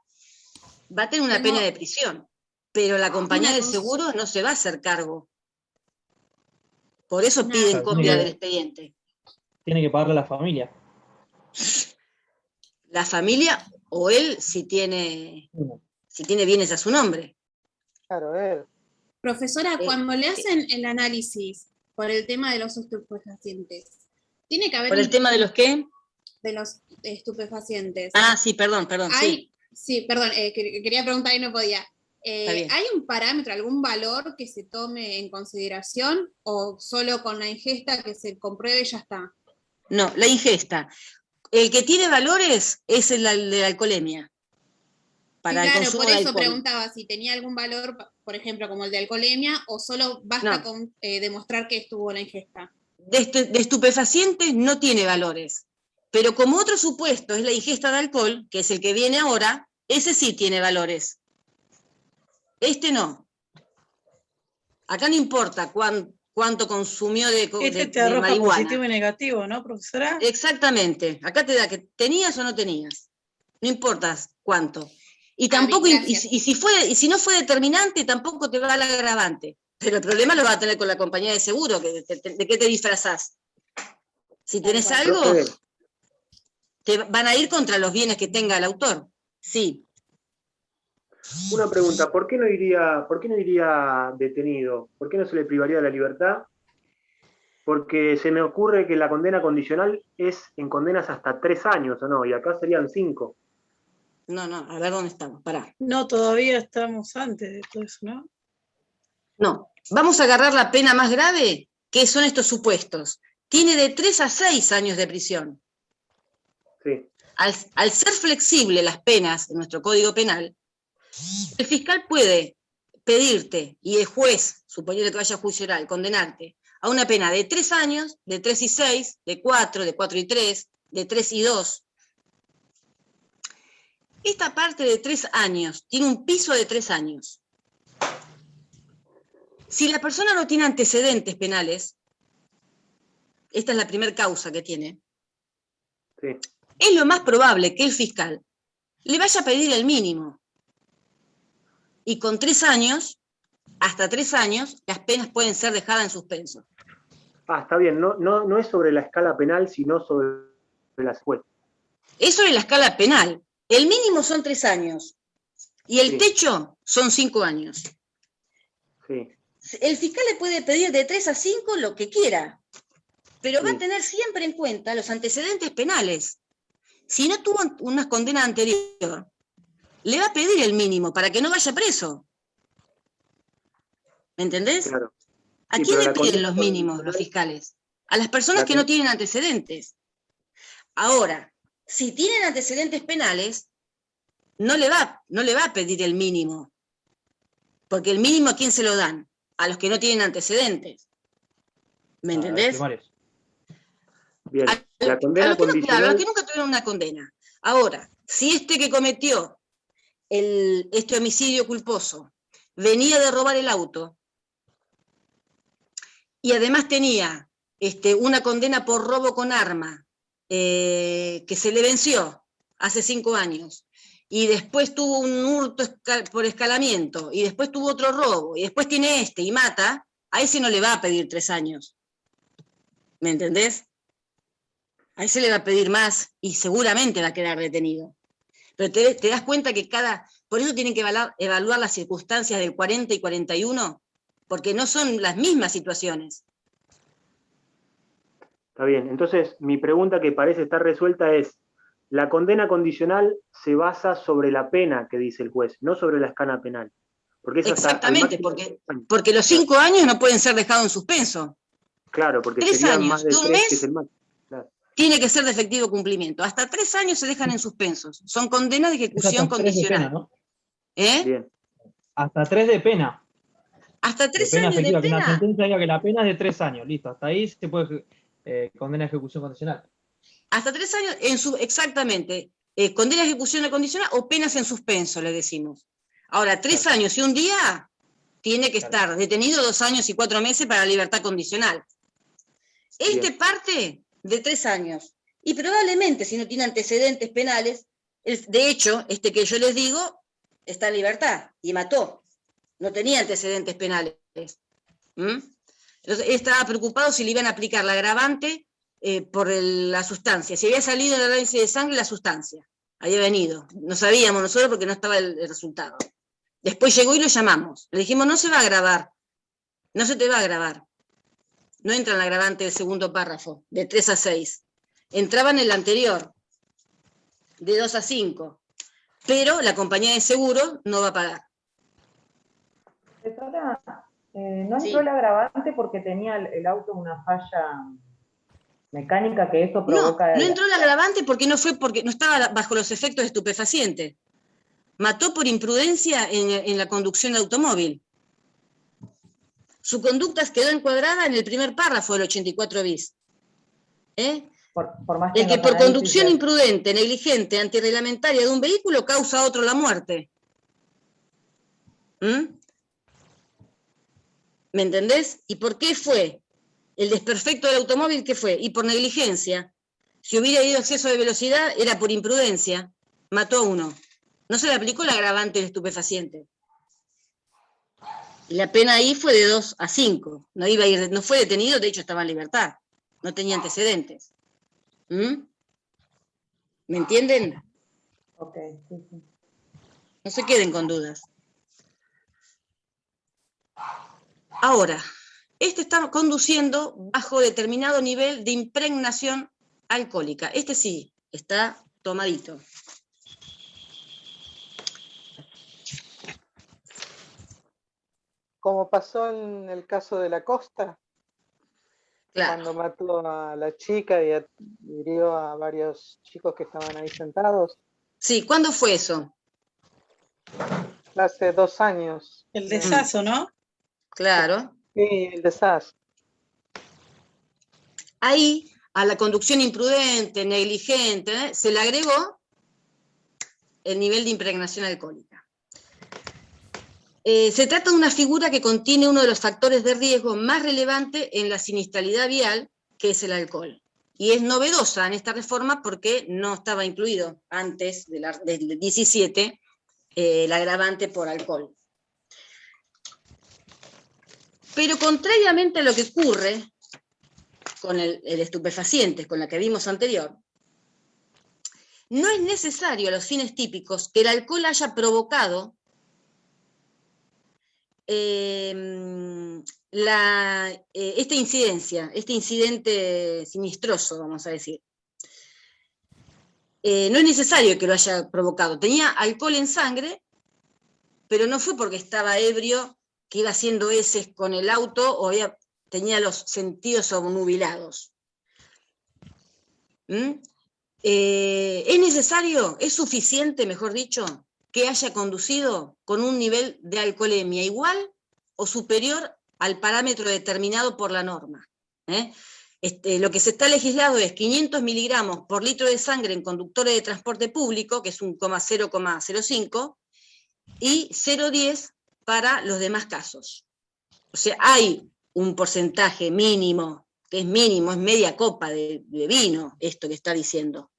Va a tener una pena de prisión, pero la compañía de seguros no se va a hacer cargo. Por eso piden copia del expediente. Tiene que pagarle a la familia. La familia o él si tiene bienes a su nombre. Claro, él. Profesora, cuando le hacen el análisis por el tema de los estupefacientes, ¿tiene que haber... ¿Por el tema de los qué? De los estupefacientes. Ah, sí, perdón, sí. Sí, perdón, quería preguntar y no podía. ¿Hay un parámetro, algún valor que se tome en consideración o solo con la ingesta que se compruebe y ya está? No, la ingesta. el que tiene valores es el de la alcoholemia. Para el claro, consumo por de eso alcohol. preguntaba si tenía algún valor, por ejemplo, como el de alcoholemia, o solo basta No. con demostrar que estuvo la ingesta. De estupefacientes no tiene valores. Pero como otro supuesto es la ingesta de alcohol, que es el que viene ahora, ese sí tiene valores. Este no. Acá no importa cuánto consumió de te arroja marihuana. positivo y negativo, ¿no, profesora? Exactamente. Acá te da que tenías o no tenías. No importa cuánto. Y tampoco, bien, y si no fue determinante, tampoco te va al agravante. Pero el problema lo vas a tener con la compañía de seguro, ¿de qué te disfrazás? Si tenés algo, te van a ir contra los bienes que tenga el autor. Sí. Una pregunta, ¿por qué no iría detenido? ¿Por qué no se le privaría de la libertad? Porque se me ocurre que la condena condicional es en condenas hasta 3 años, ¿o no? Y acá serían 5. No, a ver dónde estamos, pará. No, todavía estamos antes de todo eso, ¿no? No, vamos a agarrar la pena más grave, que son estos supuestos. Tiene de 3 a 6 años de prisión. Sí. Al ser flexible las penas en nuestro Código Penal, el fiscal puede pedirte, y el juez, suponiendo que vaya a juicio oral, condenarte a una pena de 3 años, de 3 y 6, de 4 y 3, de 3 y 2. Esta parte de 3 años tiene un piso de 3 años. Si la persona no tiene antecedentes penales, esta es la primera causa que tiene, Sí. Es lo más probable que el fiscal le vaya a pedir el mínimo. Y con 3 años, hasta 3 años, las penas pueden ser dejadas en suspenso. Está bien, no es sobre la escala penal, sino sobre la secuela. Es sobre la escala penal. El mínimo son 3 años. Y el techo son 5 años. Sí. El fiscal le puede pedir de 3 a 5 lo que quiera, pero va a tener siempre en cuenta los antecedentes penales. Si no tuvo una condena anterior, le va a pedir el mínimo para que no vaya preso. ¿Me entendés? Claro. ¿A quién le piden los mínimos los fiscales? A las personas que no tienen antecedentes. Ahora, si tienen antecedentes penales, no le va a pedir el mínimo. Porque el mínimo, ¿a quién se lo dan? A los que no tienen antecedentes. ¿Me entendés? Bien. La A condena los que condicional... que nunca tuvieron una condena. Ahora, si este que cometió este homicidio culposo venía de robar el auto y además tenía una condena por robo con arma que se le venció hace 5 años, y después tuvo un hurto por escalamiento, y después tuvo otro robo, y después tiene y mata, a ese no le va a pedir 3 años. ¿Me entendés? A ese le va a pedir más y seguramente va a quedar detenido. Pero te das cuenta que por eso tienen que evaluar las circunstancias del 40 y 41, porque no son las mismas situaciones. Está bien, entonces mi pregunta, que parece estar resuelta, es: la condena condicional se basa sobre la pena que dice el juez, no sobre la escala penal. Porque es exactamente, porque los 5 años no pueden ser dejados en suspenso. Claro, porque 3 serían años más de y un 3, mes, que es el máximo. Claro. Tiene que ser de efectivo cumplimiento. Hasta 3 años se dejan en suspensos. Son condenas de ejecución condicional. De pena, ¿no? Bien. Hasta 3 de pena. Hasta 3 pena años efectiva, de pena. Que una sentencia diga que la pena es de 3 años. Listo, hasta ahí se puede condena a ejecución condicional. Hasta 3 años, exactamente. Condena a ejecución condicional o penas en suspenso, le decimos. Ahora, 3 años y un día tiene que estar detenido 2 años y 4 meses para libertad condicional. Parte de 3 años. Y probablemente, si no tiene antecedentes penales, de hecho, que yo les digo, está en libertad y mató. No tenía antecedentes penales. Entonces, estaba preocupado si le iban a aplicar la agravante por la sustancia. Si había salido en el análisis de sangre la sustancia. Había venido. No sabíamos nosotros porque no estaba el resultado. Después llegó y lo llamamos. Le dijimos, no se va a agravar. No se te va a agravar. No entra en el agravante del segundo párrafo, de 3 a 6. Entraba en el anterior, de 2 a 5. Pero la compañía de seguro no va a pagar. Profesora, no entró el agravante porque tenía el auto una falla mecánica que eso No, provoca... no entró el agravante porque no estaba bajo los efectos estupefacientes. Mató por imprudencia en la conducción del automóvil. Su conducta quedó encuadrada en el primer párrafo del 84 bis. Por más que El que los por análisis conducción de- imprudente, negligente, antirreglamentaria de un vehículo causa a otro la muerte. ¿Me entendés? ¿Y por qué fue? El desperfecto del automóvil, ¿qué fue? Y por negligencia. Si hubiera ido exceso de velocidad, era por imprudencia. Mató a uno. No se le aplicó el agravante del estupefaciente. Y la pena ahí fue de 2 a 5. No fue detenido, de hecho estaba en libertad. No tenía antecedentes. ¿Me entienden? Ok, sí, sí. No se queden con dudas. Ahora, este está conduciendo bajo determinado nivel de impregnación alcohólica. Este sí, está tomadito. Como pasó en el caso de la Costa, claro, cuando mató a la chica y hirió a varios chicos que estaban ahí sentados. Sí, ¿cuándo fue eso? Hace 2 años. El de Sasso, ¿no? Claro. Sí, el de SAS. Ahí, a la conducción imprudente, negligente, se le agregó el nivel de impregnación alcohólica. Se trata de una figura que contiene uno de los factores de riesgo más relevantes en la siniestralidad vial, que es el alcohol. Y es novedosa en esta reforma porque no estaba incluido antes del 17 el agravante por alcohol. Pero contrariamente a lo que ocurre con el estupefaciente, con la que vimos anterior, no es necesario a los fines típicos que el alcohol haya provocado esta incidencia, este incidente sinistroso, vamos a decir. No es necesario que lo haya provocado. Tenía alcohol en sangre, pero no fue porque estaba ebrio, que iba haciendo heces con el auto o tenía los sentidos obnubilados. ¿Es necesario, es suficiente, mejor dicho, que haya conducido con un nivel de alcoholemia igual o superior al parámetro determinado por la norma? Lo que se está legislado es 500 miligramos por litro de sangre en conductores de transporte público, que es un 0,05, y 0,10 para los demás casos. O sea, hay un porcentaje mínimo, que es mínimo, es media copa de vino, esto que está diciendo.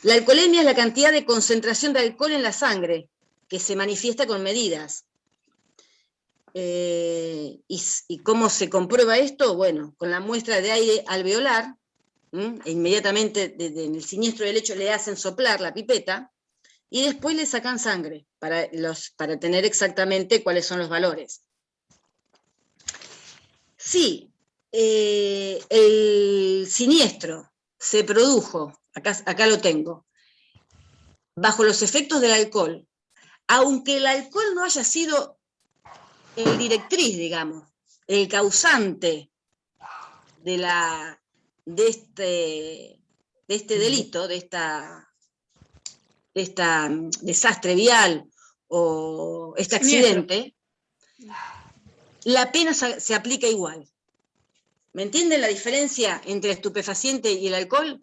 La alcoholemia es la cantidad de concentración de alcohol en la sangre, que se manifiesta con medidas. ¿Y cómo se comprueba esto? Bueno, con la muestra de aire alveolar, e inmediatamente en el siniestro del lecho le hacen soplar la pipeta, y después le sacan sangre, para tener exactamente cuáles son los valores. Sí, el siniestro se produjo, acá lo tengo, bajo los efectos del alcohol, aunque el alcohol no haya sido el directriz, digamos, el causante de este delito, de esta desastre vial o este accidente, la pena se aplica igual. ¿Me entienden la diferencia entre el estupefaciente y el alcohol?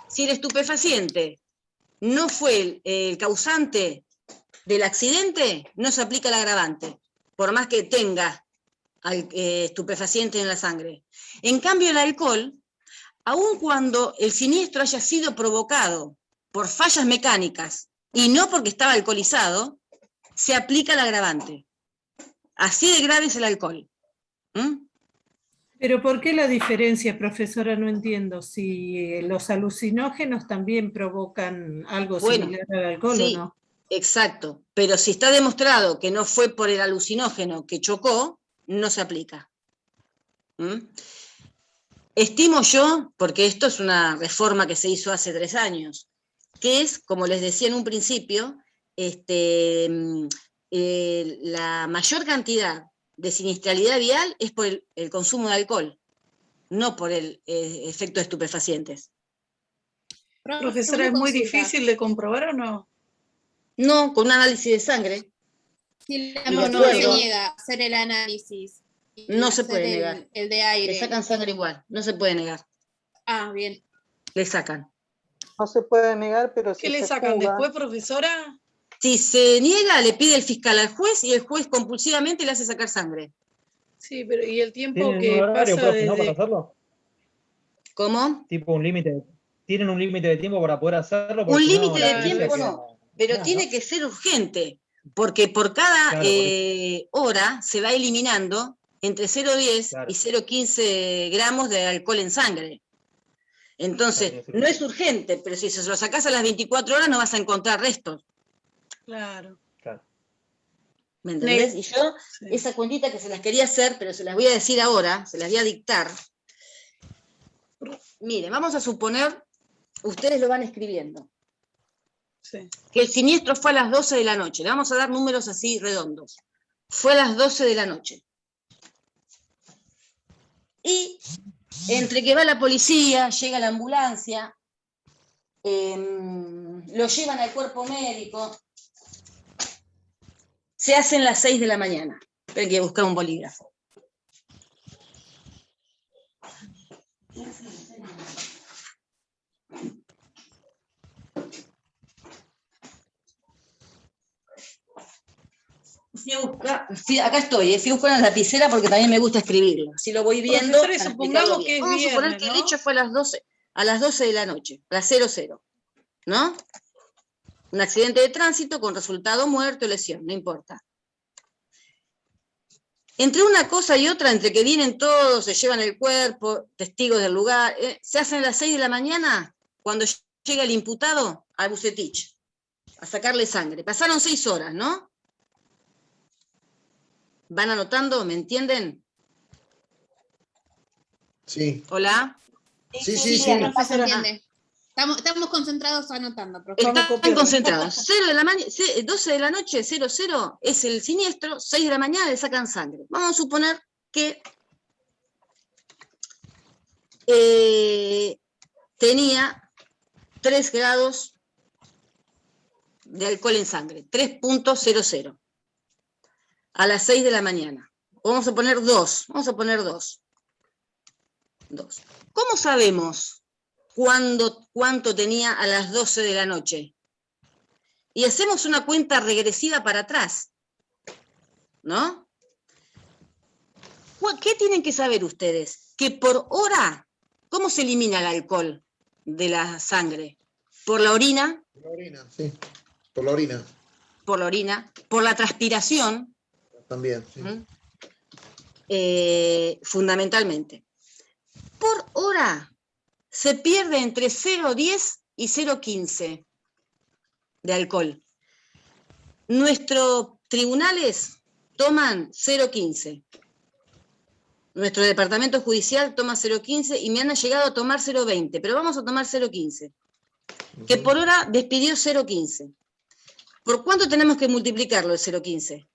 Si el estupefaciente no fue el causante del accidente, no se aplica el agravante, por más que tenga estupefaciente en la sangre. En cambio, el alcohol, aun cuando el siniestro haya sido provocado por fallas mecánicas y no porque estaba alcoholizado, se aplica el agravante. Así de grave es el alcohol. Pero ¿por qué la diferencia, profesora? No entiendo. Si los alucinógenos también provocan algo similar al alcohol, sí, ¿o no? Exacto. Pero si está demostrado que no fue por el alucinógeno que chocó, no se aplica. Estimo yo, porque esto es una reforma que se hizo hace 3 años, que es, como les decía en un principio, la mayor cantidad de siniestralidad vial es por el consumo de alcohol. no por el efecto de estupefacientes. Profesora, ¿es muy difícil de comprobar o no? No, con un análisis de sangre. Si la No, persona se no. niega a hacer el análisis. y No se hacer puede negar. El de aire. Le sacan sangre igual, no se puede negar. Ah, bien. Le sacan. No se puede negar, pero ¿Qué si le se sacan fuga, después, profesora? Si se niega, le pide el fiscal al juez y el juez compulsivamente le hace sacar sangre. Sí, pero ¿y el tiempo ¿Tienen un que horario, pasa profe, no, para desde...? hacerlo? ¿Cómo? Tipo un límite. ¿Tienen un límite de tiempo para poder hacerlo? Porque Un si no, límite la de experiencia tiempo queda no, pero nada, tiene ¿no? que ser urgente, porque por cada Claro, por eso. hora se va eliminando entre 0,10 Claro. y 0,15 gramos de alcohol en sangre. Entonces, Claro, no es urgente, pero si se lo sacás a las 24 horas no vas a encontrar restos. Claro. Claro. ¿Me entendés? Y yo, Sí. esa cuentita que se las quería hacer, pero se las voy a decir ahora, se las voy a dictar. Mire, vamos a suponer, ustedes lo van escribiendo, Sí. que el siniestro fue a las 12 de la noche. Le vamos a dar números así redondos. Fue a las 12 de la noche. Y entre que va la policía, llega la ambulancia, lo llevan al cuerpo médico, se hacen las 6 de la mañana. Hay que buscar un bolígrafo. Acá estoy, fui a buscar una lapicera porque también me gusta escribirlo. Así lo voy viendo. Profesora, y para supongamos explicarlo bien. que es Vamos a suponer viernes, que el ¿no? hecho fue a las 12 de la noche, a las 00, ¿no? Un accidente de tránsito con resultado muerte o lesión, no importa. Entre una cosa y otra, entre que vienen todos, se llevan el cuerpo, testigos del lugar, se hacen a las 6 de la mañana, cuando llega el imputado al Bucetich, a sacarle sangre. Pasaron 6 horas, ¿no? ¿Van anotando? ¿Me entienden? Sí. ¿Hola? Sí. Se entiende. Estamos concentrados anotando, profesor. Están concentrados. 12 de la noche, 00, es el siniestro, 6 de la mañana le sacan sangre. Vamos a suponer que tenía 3 grados de alcohol en sangre, 3.00, a las 6 de la mañana. Vamos a poner 2, ¿Cómo sabemos cuánto tenía a las 12 de la noche? Y hacemos una cuenta regresiva para atrás, ¿no? ¿Qué tienen que saber ustedes? Que por hora, ¿cómo se elimina el alcohol de la sangre? ¿Por la orina? Por la orina, sí. Por la orina. Por la orina, por la transpiración. También, sí. Fundamentalmente. Por hora se pierde entre 0,10 y 0,15 de alcohol. Nuestros tribunales toman 0,15. Nuestro departamento judicial toma 0,15 y me han llegado a tomar 0,20, pero vamos a tomar 0,15. Que por hora despidió 0,15. ¿Por cuánto tenemos que multiplicarlo el 0,15?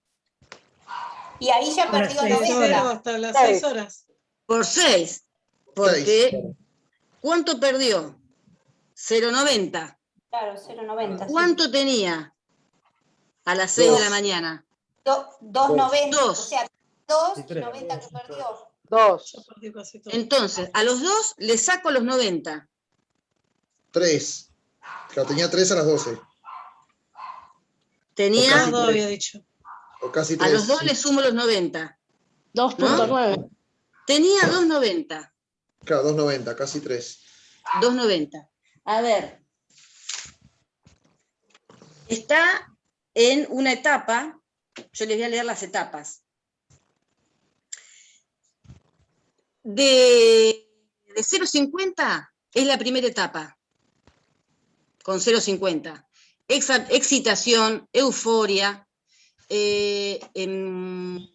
Y ahí ya perdió 90. Hasta las 6 horas. Por 6. Porque, ¿cuánto perdió? 0,90. Claro, 0,90. ¿Cuánto tenía a las 6 de la mañana? 2,90. 2. O sea, 2,90 que perdió. 2. Entonces, a los 2 le saco los 90. 3. Claro, tenía 3 a las 12. Tenía. No, había dicho. O casi 3. A los 2 le sumo los 90. 2.9. ¿No? Tenía 2,90. Claro, 2.90, casi 3. 2,90. A ver. Está en una etapa, yo les voy a leer las etapas. De 0,50 es la primera etapa, con 0,50. Excitación, euforia, hay un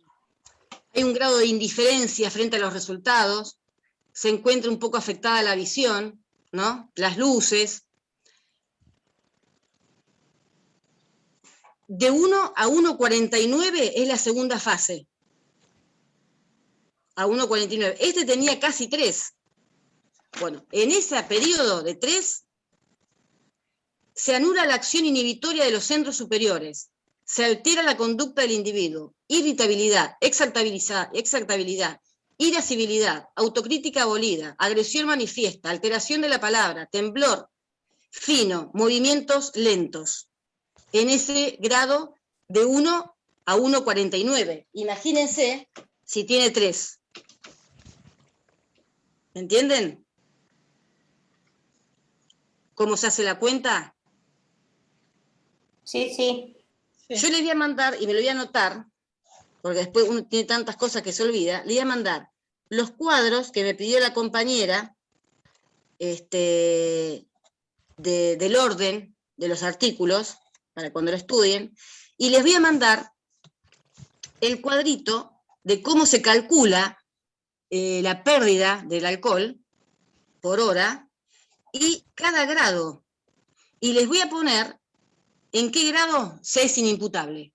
grado de indiferencia frente a los resultados, se encuentra un poco afectada la visión, ¿no? Las luces. De 1 a 1,49 es la segunda fase. a 1,49. Este tenía casi 3. Bueno, en ese periodo de 3, se anula la acción inhibitoria de los centros superiores, se altera la conducta del individuo, irritabilidad, exaltabilidad, irascibilidad, autocrítica abolida, agresión manifiesta, alteración de la palabra, temblor fino, movimientos lentos, en ese grado de 1 a 1,49. Imagínense si tiene 3. ¿Me entienden? ¿Cómo se hace la cuenta? Sí, sí. Yo le voy a mandar, y me lo voy a anotar, porque después uno tiene tantas cosas que se olvida, le voy a mandar los cuadros que me pidió la compañera del orden de los artículos, para cuando lo estudien, y les voy a mandar el cuadrito de cómo se calcula la pérdida del alcohol por hora y cada grado. Y les voy a poner en qué grado se es inimputable.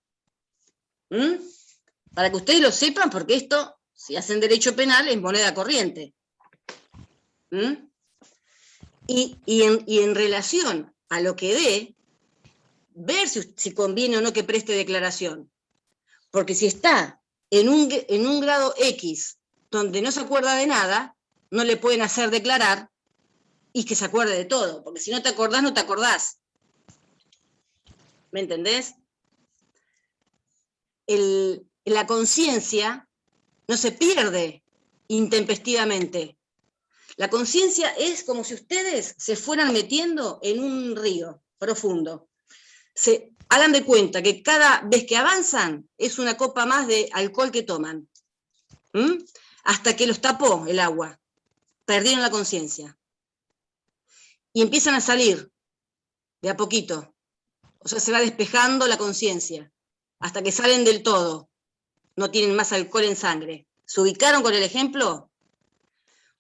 Para que ustedes lo sepan, porque esto, si hacen derecho penal, es moneda corriente. Y en relación a lo que dé, ver si conviene o no que preste declaración. Porque si está en un grado X, donde no se acuerda de nada, no le pueden hacer declarar y que se acuerde de todo, porque si no te acordás, no te acordás. ¿Me entendés? La conciencia no se pierde intempestivamente. La conciencia es como si ustedes se fueran metiendo en un río profundo. Hagan de cuenta que cada vez que avanzan es una copa más de alcohol que toman. Hasta que los tapó el agua. Perdieron la conciencia. Y empiezan a salir de a poquito. O sea, se va despejando la conciencia. Hasta que salen del todo. No tienen más alcohol en sangre. ¿Se ubicaron con el ejemplo?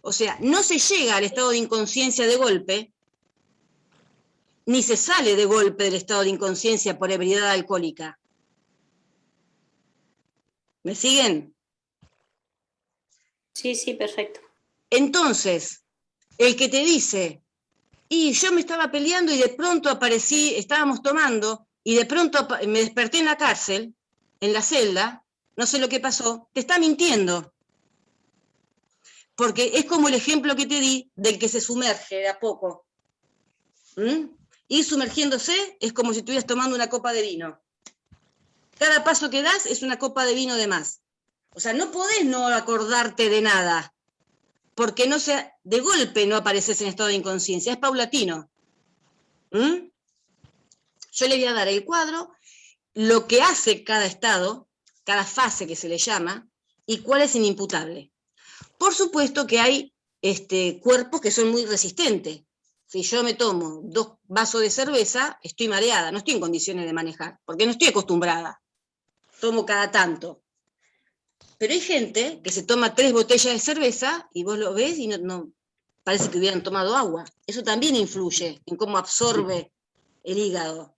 O sea, no se llega al estado de inconsciencia de golpe, ni se sale de golpe del estado de inconsciencia por ebriedad alcohólica. ¿Me siguen? Sí, sí, perfecto. Entonces, el que te dice, y yo me estaba peleando y de pronto aparecí, estábamos tomando, y de pronto me desperté en la cárcel, en la celda, no sé lo que pasó, te está mintiendo. Porque es como el ejemplo que te di del que se sumerge de a poco. Ir sumergiéndose es como si estuvieras tomando una copa de vino. Cada paso que das es una copa de vino de más. O sea, no podés no acordarte de nada, porque de golpe no apareces en estado de inconsciencia, es paulatino. Yo le voy a dar el cuadro, lo que hace cada estado, cada fase que se le llama, y cuál es inimputable. Por supuesto que hay cuerpos que son muy resistentes. Si yo me tomo 2 vasos de cerveza, estoy mareada, no estoy en condiciones de manejar, porque no estoy acostumbrada. Tomo cada tanto. Pero hay gente que se toma 3 botellas de cerveza y vos lo ves y no parece que hubieran tomado agua. Eso también influye en cómo absorbe el hígado.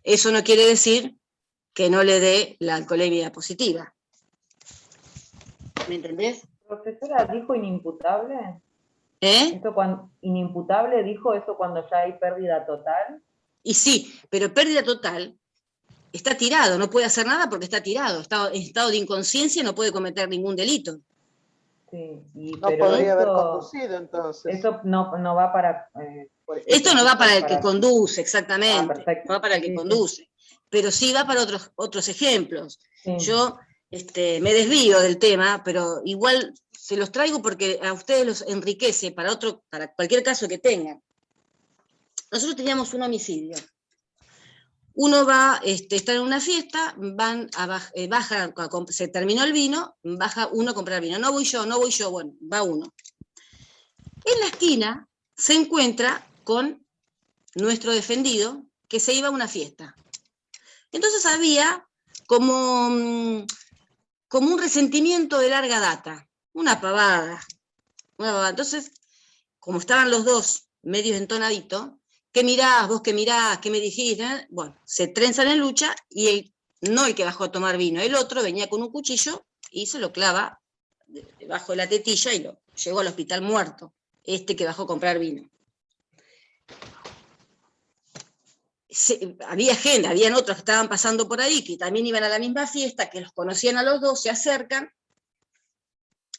Eso no quiere decir que no le dé la alcoholemia positiva. ¿Me entendés? Profesora, ¿dijo inimputable? ¿Esto inimputable dijo eso cuando ya hay pérdida total? Y sí, pero pérdida total está tirado, no puede hacer nada porque está tirado. En estado de inconsciencia no puede cometer ningún delito. Sí, no podría haber conducido entonces. Eso no va para... Esto no va para el que conduce, exactamente. No va para el que conduce. Pero sí va para otros ejemplos. Sí. Yo me desvío del tema, pero igual se los traigo porque a ustedes los enriquece para cualquier caso que tengan. Nosotros teníamos un homicidio. Uno va, está en una fiesta, se terminó el vino, baja uno a comprar vino. No voy yo, bueno, va uno. En la esquina se encuentra con nuestro defendido que se iba a una fiesta. Entonces había como un resentimiento de larga data, una pavada. Entonces, como estaban los dos medios entonaditos, ¿qué mirás? ¿Vos qué mirás? ¿Qué me dijiste? Bueno, se trenzan en lucha y no el que bajó a tomar vino, el otro venía con un cuchillo y se lo clava debajo de la tetilla y lo llevó al hospital muerto, que bajó a comprar vino. Había gente, habían otros que estaban pasando por ahí, que también iban a la misma fiesta, que los conocían a los dos, se acercan,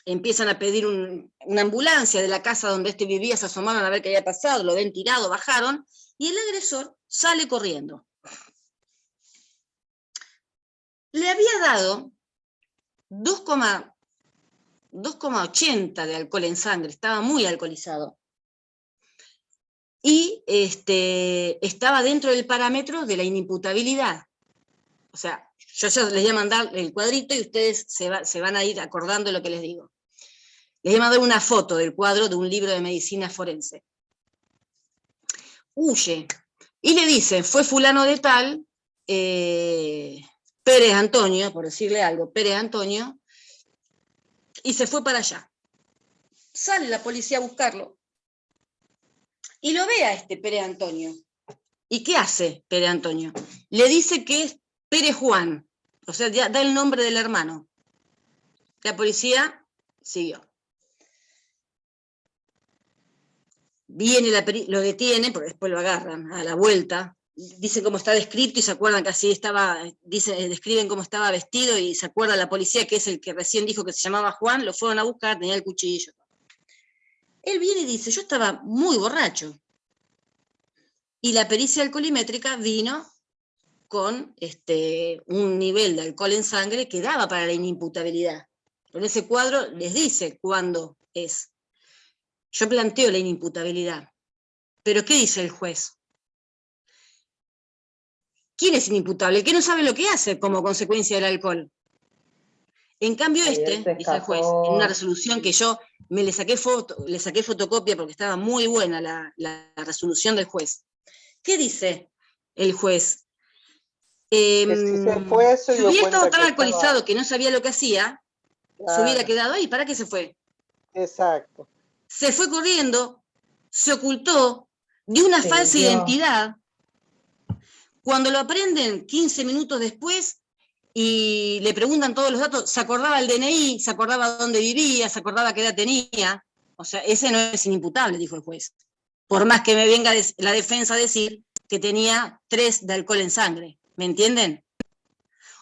empiezan a pedir una ambulancia de la casa donde vivía, se asomaron a ver qué había pasado, lo ven tirado, bajaron, y el agresor sale corriendo. Le había dado 2,80 de alcohol en sangre, estaba muy alcoholizado. Y estaba dentro del parámetro de la inimputabilidad. O sea, yo ya les voy a mandar el cuadrito y ustedes se van a ir acordando de lo que les digo. Les voy a mandar una foto del cuadro de un libro de medicina forense. Huye. Y le dicen, fue fulano de tal, Pérez Antonio, por decirle algo, Pérez Antonio, y se fue para allá. Sale la policía a buscarlo. Y lo ve a Pérez Antonio. ¿Y qué hace Pérez Antonio? Le dice que es Pérez Juan, o sea, ya da el nombre del hermano. La policía siguió. Viene lo detiene, porque después lo agarran a la vuelta. Dicen cómo está descrito y se acuerdan que así estaba, describen cómo estaba vestido y se acuerda la policía que es el que recién dijo que se llamaba Juan, lo fueron a buscar, tenía el cuchillo. Él viene y dice, yo estaba muy borracho. Y la pericia alcoholimétrica vino con un nivel de alcohol en sangre que daba para la inimputabilidad. En ese cuadro les dice cuándo es. Yo planteo la inimputabilidad. Pero ¿qué dice el juez? ¿Quién es inimputable? El que no sabe lo que hace como consecuencia del alcohol. En cambio dice el juez, en una resolución que yo le saqué fotocopia porque estaba muy buena la resolución del juez. ¿Qué dice el juez? Si hubiera estado tan alcoholizado que no sabía lo que hacía, se hubiera quedado ahí. ¿Para qué se fue? Exacto. Se fue corriendo, se ocultó, dio una falsa identidad. Cuando lo aprenden 15 minutos después y le preguntan todos los datos, se acordaba el DNI, se acordaba dónde vivía, se acordaba qué edad tenía. O sea, ese no es inimputable, dijo el juez. Por más que me venga la defensa a decir que tenía 3 de alcohol en sangre. ¿Me entienden?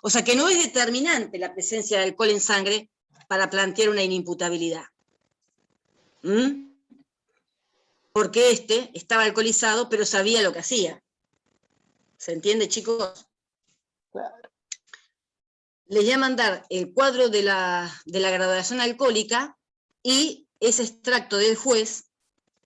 O sea, que no es determinante la presencia de alcohol en sangre para plantear una inimputabilidad. Porque estaba alcoholizado, pero sabía lo que hacía. ¿Se entiende, chicos? Claro. Les voy a mandar el cuadro de la graduación alcohólica y ese extracto del juez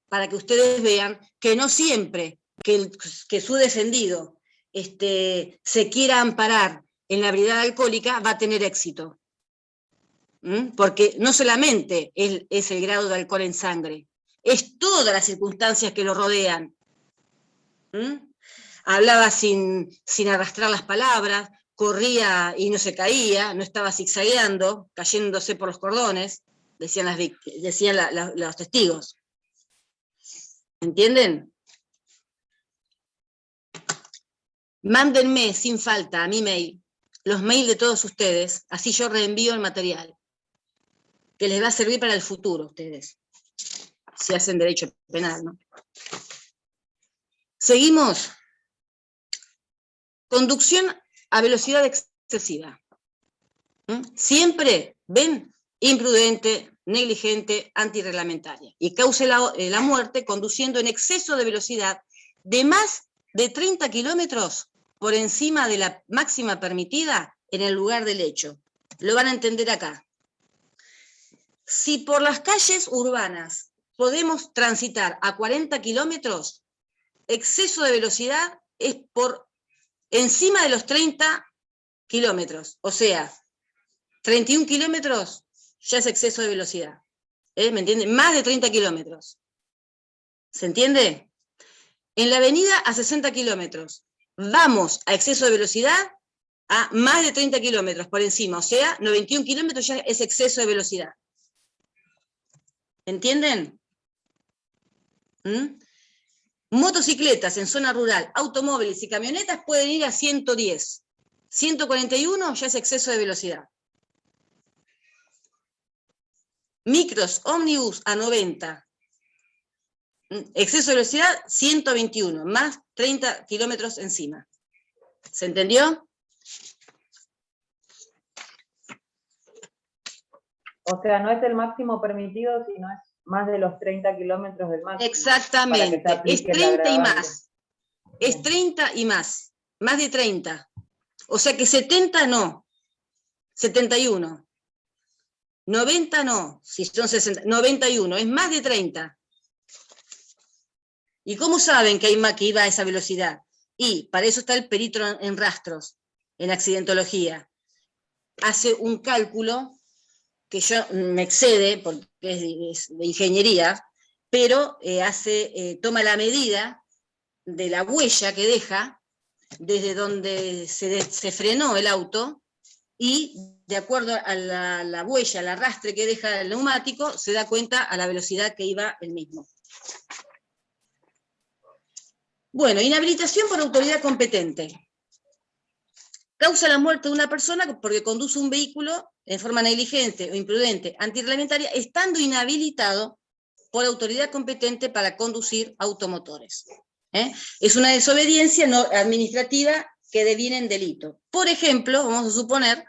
para que ustedes vean que no siempre que su defendido se quiera amparar en la ebriedad alcohólica va a tener éxito. Porque no solamente es el grado de alcohol en sangre, es todas las circunstancias que lo rodean. Hablaba sin arrastrar las palabras, corría y no se caía, no estaba zigzagueando, cayéndose por los cordones, decían los testigos. ¿Entienden? Mándenme sin falta a mi mail, los mails de todos ustedes, así yo reenvío el material, que les va a servir para el futuro a ustedes, si hacen derecho penal, ¿no? Seguimos. Conducción a velocidad excesiva. Siempre, ven, imprudente, negligente, antirreglamentaria. Y cause la muerte conduciendo en exceso de velocidad de más de 30 kilómetros por encima de la máxima permitida en el lugar del hecho. Lo van a entender acá. Si por las calles urbanas podemos transitar a 40 kilómetros, exceso de velocidad es por encima de los 30 kilómetros, o sea, 31 kilómetros ya es exceso de velocidad. ¿Me entienden? Más de 30 kilómetros. ¿Se entiende? En la avenida a 60 kilómetros. Vamos a exceso de velocidad a más de 30 kilómetros por encima, o sea, 91 kilómetros ya es exceso de velocidad. ¿Entienden? Motocicletas en zona rural, automóviles y camionetas pueden ir a 110. 141 ya es exceso de velocidad. Micros, ómnibus a 90. Exceso de velocidad 121, más 30 kilómetros encima. ¿Se entendió? O sea, no es el máximo permitido, sino es más de los 30 kilómetros del máximo. Exactamente, es 30 y más. Es 30 y más. Más de 30. O sea que 70 no. 71. 90 no. Si son 60, 91. Es más de 30. ¿Y cómo saben que iba a esa velocidad? Y para eso está el perito en rastros, en accidentología. Hace un cálculo que yo me excede, porque es de ingeniería, pero toma la medida de la huella que deja, desde donde se frenó el auto, y de acuerdo a la huella, el arrastre que deja el neumático, se da cuenta a la velocidad que iba el mismo. Bueno, inhabilitación por autoridad competente. Causa la muerte de una persona porque conduce un vehículo en forma negligente o imprudente, antirreglamentaria, estando inhabilitado por autoridad competente para conducir automotores. Es una desobediencia no administrativa que deviene en delito. Por ejemplo, vamos a suponer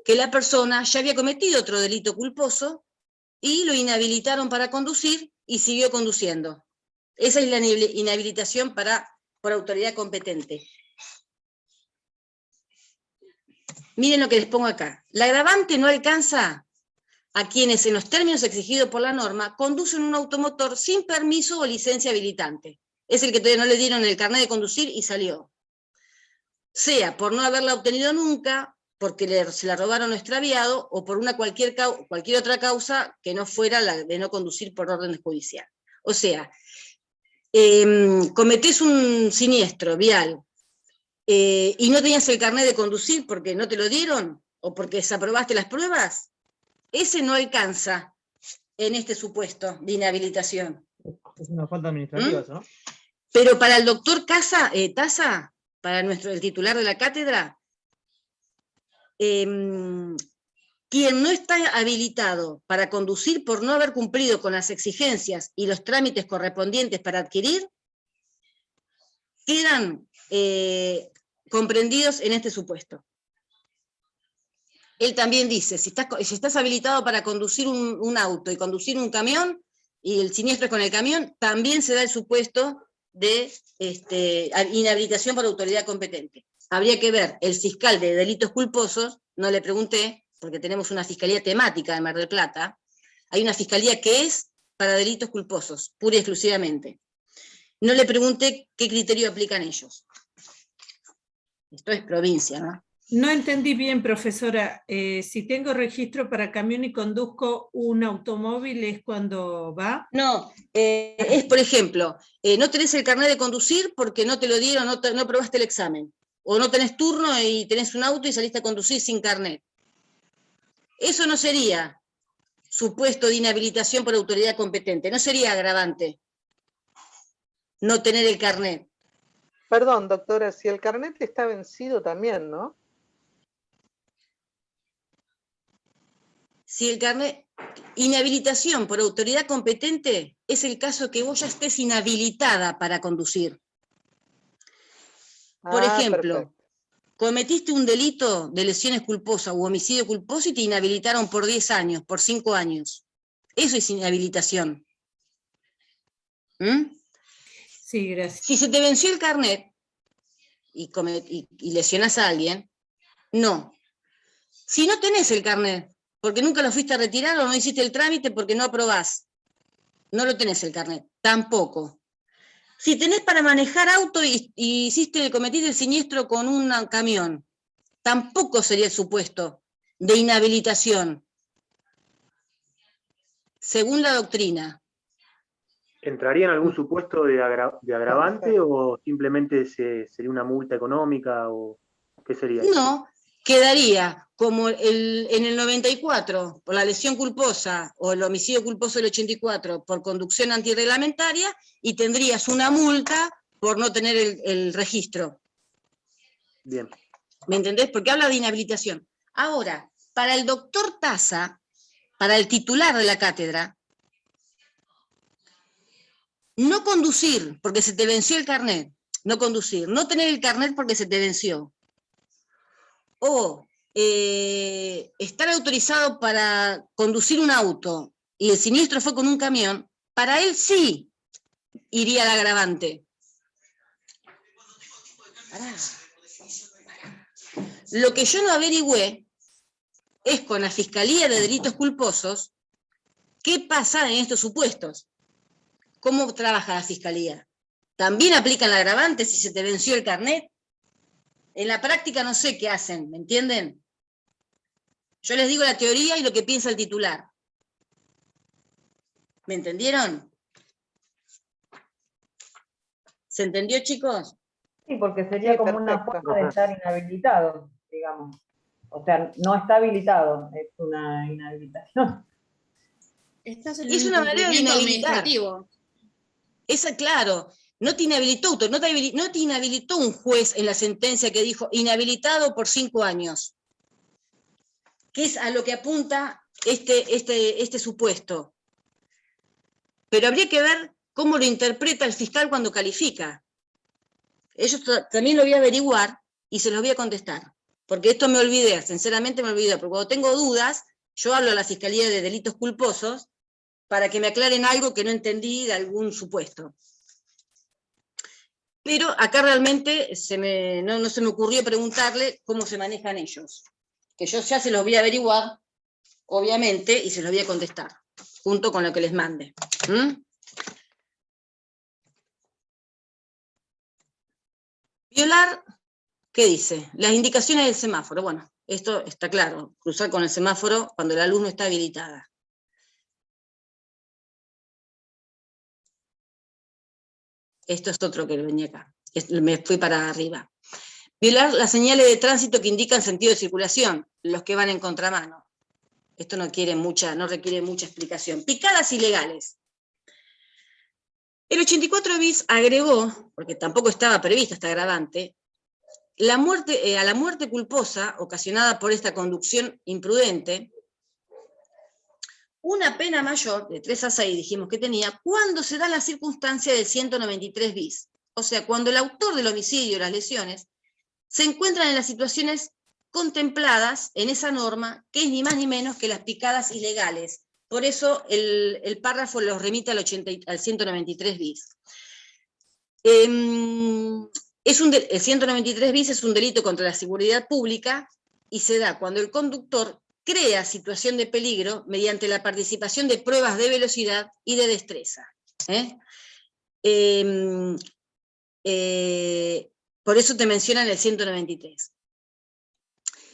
que la persona ya había cometido otro delito culposo y lo inhabilitaron para conducir y siguió conduciendo. Esa es la inhabilitación por autoridad competente. Miren lo que les pongo acá. La agravante no alcanza a quienes, en los términos exigidos por la norma, conducen un automotor sin permiso o licencia habilitante. Es el que todavía no le dieron el carnet de conducir y salió. Sea por no haberla obtenido nunca, porque se la robaron o extraviado, o por cualquier otra causa que no fuera la de no conducir por orden judicial. O sea, cometés un siniestro vial y no tenías el carnet de conducir porque no te lo dieron o porque desaprobaste las pruebas, ese no alcanza en este supuesto de inhabilitación. Es una falta administrativa eso, ¿no? Pero para el doctor Taza, para el titular de la cátedra, quien no está habilitado para conducir por no haber cumplido con las exigencias y los trámites correspondientes para adquirir, quedan comprendidos en este supuesto. Él también dice, si estás habilitado para conducir un auto y conducir un camión, y el siniestro es con el camión, también se da el supuesto de inhabilitación por autoridad competente. Habría que ver el fiscal de delitos culposos, no le pregunté, porque tenemos una fiscalía temática de Mar del Plata, hay una fiscalía que es para delitos culposos, pura y exclusivamente. No le pregunté qué criterio aplican ellos. Esto es provincia, ¿no? No entendí bien, profesora. Si tengo registro para camión y conduzco un automóvil, ¿es cuando va? No, es por ejemplo, no tenés el carnet de conducir porque no te lo dieron, no probaste el examen. O no tenés turno y tenés un auto y saliste a conducir sin carnet. Eso no sería supuesto de inhabilitación por autoridad competente, no sería agravante no tener el carnet. Perdón, doctora, si el carnet está vencido también, ¿no? Si el carnet, inhabilitación por autoridad competente es el caso que vos ya estés inhabilitada para conducir. Por ejemplo, perfecto. Cometiste un delito de lesiones culposas u homicidio culposo y te inhabilitaron por 10 años, por 5 años. Eso es inhabilitación. Sí, gracias. Si se te venció el carnet y lesionás a alguien, no. Si no tenés el carnet, porque nunca lo fuiste a retirar o no hiciste el trámite porque no aprobás, no lo tenés el carnet, tampoco. Si tenés para manejar auto y cometiste el siniestro con un camión, tampoco sería el supuesto de inhabilitación, según la doctrina. ¿Entraría en algún supuesto de agravante o simplemente sería una multa económica o qué sería? No, quedaría como en el 94 por la lesión culposa o el homicidio culposo del 84 por conducción antirreglamentaria y tendrías una multa por no tener el registro. Bien. ¿Me entendés? Porque habla de inhabilitación. Ahora, para el doctor Taza, para el titular de la cátedra, no conducir porque se te venció el carnet, no conducir, no tener el carnet porque se te venció, o estar autorizado para conducir un auto y el siniestro fue con un camión, para él sí iría al agravante. Pará. Lo que yo no averigüé es con la Fiscalía de Delitos Culposos qué pasa en estos supuestos. ¿Cómo trabaja la Fiscalía? ¿También aplican el agravante si se te venció el carnet? En la práctica no sé qué hacen, ¿me entienden? Yo les digo la teoría y lo que piensa el titular. ¿Me entendieron? ¿Se entendió, chicos? Sí, porque sería como una forma de estar inhabilitado, digamos. O sea, no está habilitado, es una inhabilitación. Es una manera de inhabilitar. Esa, claro, no te inhabilitó, no te inhabilitó un juez en la sentencia que dijo inhabilitado por 5 años, que es a lo que apunta este supuesto. Pero habría que ver cómo lo interpreta el fiscal cuando califica. Ellos también lo voy a averiguar y se los voy a contestar, porque esto me olvidé, sinceramente me olvidé, porque cuando tengo dudas, yo hablo a la Fiscalía de Delitos Culposos para que me aclaren algo que no entendí de algún supuesto. Pero acá realmente no se me ocurrió preguntarle cómo se manejan ellos, que yo ya se los voy a averiguar, obviamente, y se los voy a contestar, junto con lo que les mande. Violar, ¿qué dice? Las indicaciones del semáforo. Bueno, esto está claro, cruzar con el semáforo cuando la luz no está habilitada. Esto es otro que venía acá, me fui para arriba. Violar las señales de tránsito que indican sentido de circulación, los que van en contramano. Esto no requiere mucha explicación. Picadas ilegales. El 84 bis agregó, porque tampoco estaba prevista esta agravante, a la muerte culposa ocasionada por esta conducción imprudente, una pena mayor, de 3 a 6 dijimos que tenía, cuando se da la circunstancia del 193 bis. O sea, cuando el autor del homicidio o las lesiones se encuentran en las situaciones contempladas en esa norma, que es ni más ni menos que las picadas ilegales. Por eso el párrafo los remite al 193 bis. El 193 bis es un delito contra la seguridad pública y se da cuando el conductor crea situación de peligro mediante la participación de pruebas de velocidad y de destreza. Por eso te mencionan el 193.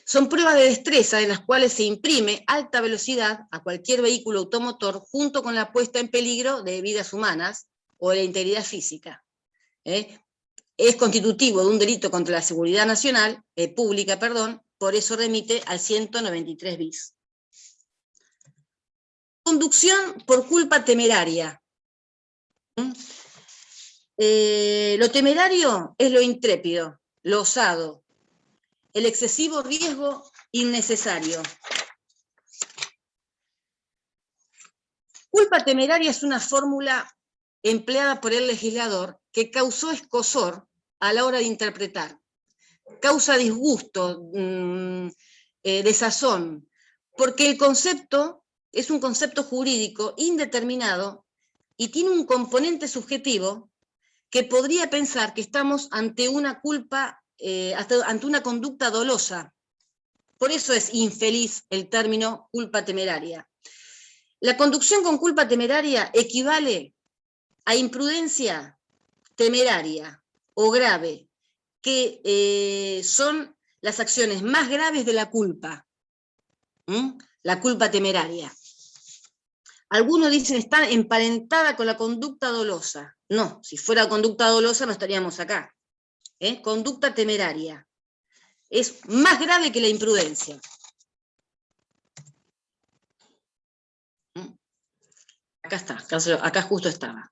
Son pruebas de destreza en las cuales se imprime alta velocidad a cualquier vehículo automotor junto con la puesta en peligro de vidas humanas o de la integridad física. Es constitutivo de un delito contra la seguridad nacional, pública, por eso remite al 193 bis. Conducción por culpa temeraria. Lo temerario es lo intrépido, lo osado, el excesivo riesgo innecesario. Culpa temeraria es una fórmula empleada por el legislador que causó escozor a la hora de interpretar. Causa disgusto, desazón, porque el concepto es un concepto jurídico indeterminado y tiene un componente subjetivo que podría pensar que estamos ante una culpa, ante una conducta dolosa. Por eso es infeliz el término culpa temeraria. La conducción con culpa temeraria equivale a imprudencia temeraria o grave, que son las acciones más graves de la culpa. La culpa temeraria. Algunos dicen está emparentada con la conducta dolosa. No, si fuera conducta dolosa no estaríamos acá. Conducta temeraria. Es más grave que la imprudencia. Acá está, acá justo estaba.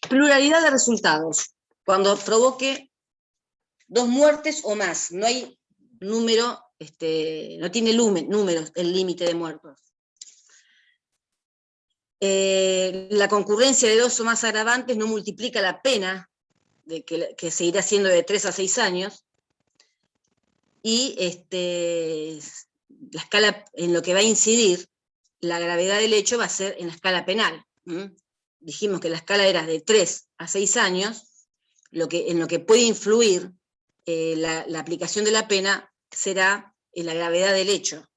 Pluralidad de resultados. Cuando provoque 2 muertes o más, no hay número no tiene números el límite de muertos. La concurrencia de 2 o más agravantes no multiplica la pena, que seguirá siendo de 3 a 6 años, y la escala en lo que va a incidir, la gravedad del hecho va a ser en la escala penal. Dijimos que la escala era de 3 a 6 años, en lo que puede influir la aplicación de la pena será en la gravedad del hecho.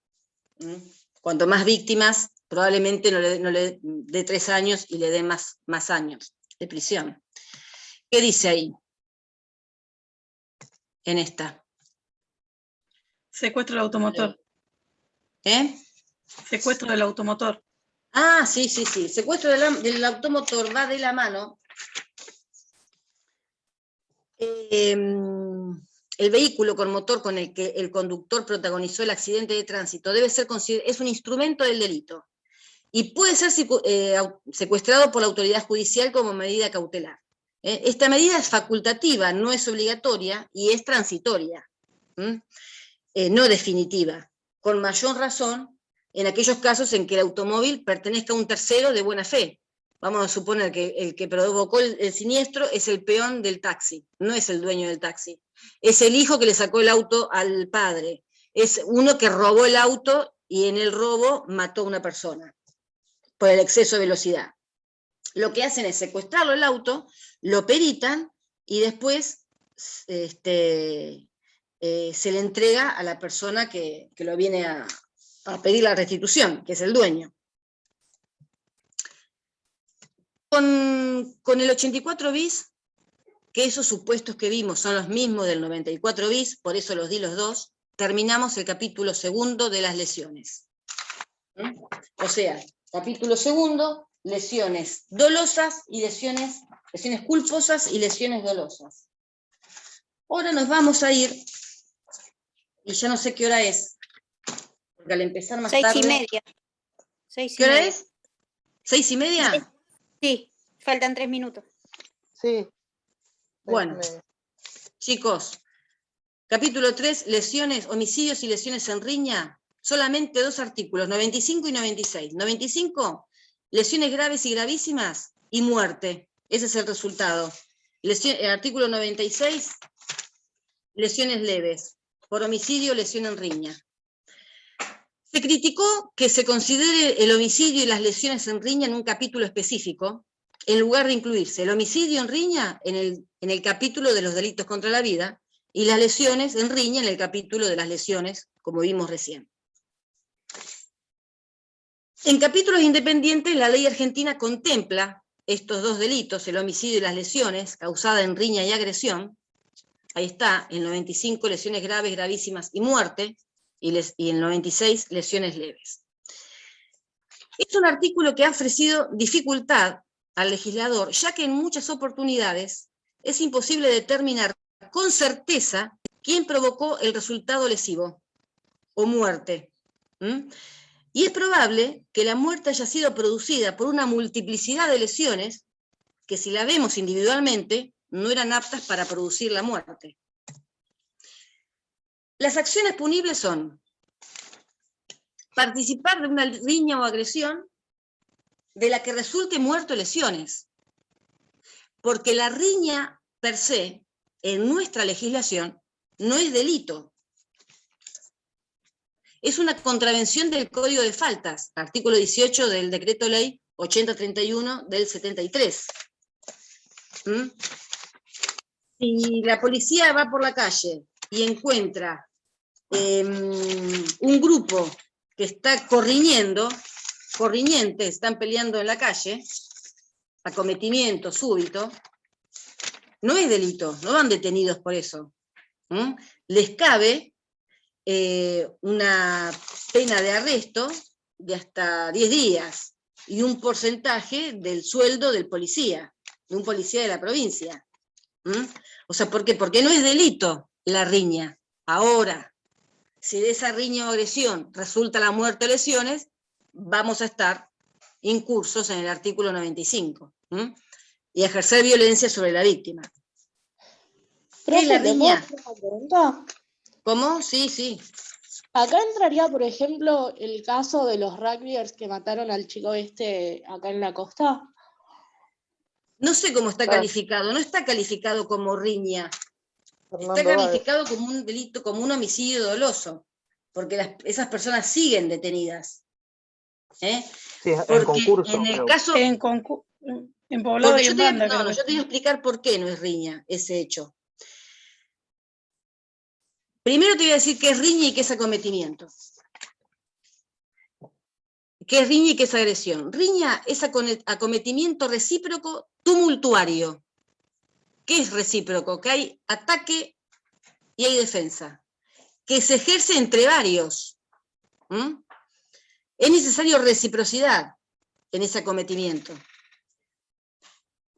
Cuanto más víctimas, probablemente no le dé 3 años y le dé más años de prisión. ¿Qué dice ahí? En esta. Secuestro del automotor. Secuestro del automotor. Ah, sí. Secuestro del automotor va de la mano. El vehículo con motor con el que el conductor protagonizó el accidente de tránsito debe ser es un instrumento del delito y puede ser secuestrado por la autoridad judicial como medida cautelar. Esta medida es facultativa, no es obligatoria y es transitoria, no definitiva, con mayor razón en aquellos casos en que el automóvil pertenezca a un tercero de buena fe. Vamos a suponer que el que provocó el siniestro es el peón del taxi, no es el dueño del taxi. Es el hijo que le sacó el auto al padre. Es uno que robó el auto y en el robo mató a una persona por el exceso de velocidad. Lo que hacen es secuestrarlo el auto, lo peritan y después se le entrega a la persona que lo viene a pedir la restitución, que es el dueño. Con el 84 bis, que esos supuestos que vimos son los mismos del 94 bis, por eso los di los dos, terminamos el capítulo segundo de las lesiones. O sea, capítulo segundo, lesiones dolosas y lesiones culposas y lesiones dolosas. Ahora nos vamos a ir, y ya no sé qué hora es, porque al empezar más tarde... 6:30. ¿Qué hora es? ¿6:30? Sí, faltan 3 minutos. Sí. Bueno, chicos, capítulo 3, lesiones, homicidios y lesiones en riña, solamente 2 artículos, 95 y 96. 95, lesiones graves y gravísimas y muerte. Ese es el resultado. El artículo 96, lesiones leves. Por homicidio, lesión en riña. Se criticó que se considere el homicidio y las lesiones en riña en un capítulo específico, en lugar de incluirse el homicidio en riña en el capítulo de los delitos contra la vida y las lesiones en riña en el capítulo de las lesiones, como vimos recién. En capítulos independientes, la ley argentina contempla estos 2 delitos, el homicidio y las lesiones, causada en riña y agresión. Ahí está, en 95, lesiones graves, gravísimas y muerte, y en 96, lesiones leves. Es un artículo que ha ofrecido dificultad al legislador, ya que en muchas oportunidades es imposible determinar con certeza quién provocó el resultado lesivo o muerte. Y es probable que la muerte haya sido producida por una multiplicidad de lesiones que, si la vemos individualmente, no eran aptas para producir la muerte. Las acciones punibles son participar de una riña o agresión de la que resulte muerto o lesiones, porque la riña per se, en nuestra legislación, no es delito. Es una contravención del Código de Faltas, artículo 18 del Decreto Ley 8031 del 73. Si la policía va por la calle y encuentra un grupo que está corriñentes, están peleando en la calle, acometimiento súbito, no es delito, no van detenidos por eso. Les cabe una pena de arresto de hasta 10 días y un porcentaje del sueldo del policía, de un policía de la provincia. O sea, ¿por qué? Porque no es delito la riña. Ahora, si de esa riña o agresión resulta la muerte o lesiones, vamos a estar incursos en el artículo 95, y ejercer violencia sobre la víctima. ¿Qué es la riña? ¿Cómo? Sí, sí. Acá entraría, por ejemplo, el caso de los rugbyers que mataron al chico acá en la costa. No sé cómo está calificado, no está calificado como riña. Está calificado como un delito, como un homicidio doloso, porque esas personas siguen detenidas. Sí, porque en concurso. En el caso... En poblado y en banda. No, yo te voy a explicar por qué no es riña ese hecho. Primero te voy a decir qué es riña y qué es acometimiento. ¿Qué es riña y qué es agresión? Riña es acometimiento recíproco tumultuario. ¿Qué es recíproco? Que hay ataque y hay defensa. Que se ejerce entre varios. Es necesario reciprocidad en ese acometimiento.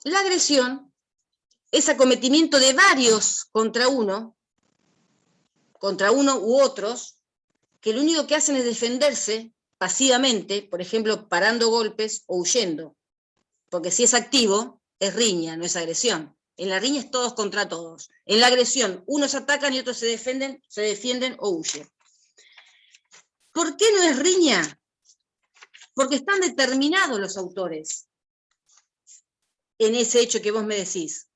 La agresión es acometimiento de varios contra uno u otros, que lo único que hacen es defenderse pasivamente, por ejemplo, parando golpes o huyendo. Porque si es activo, es riña, no es agresión. En la riña es todos contra todos. En la agresión, unos atacan y otros se defienden o huyen. ¿Por qué no es riña? Porque están determinados los autores en ese hecho que vos me decís.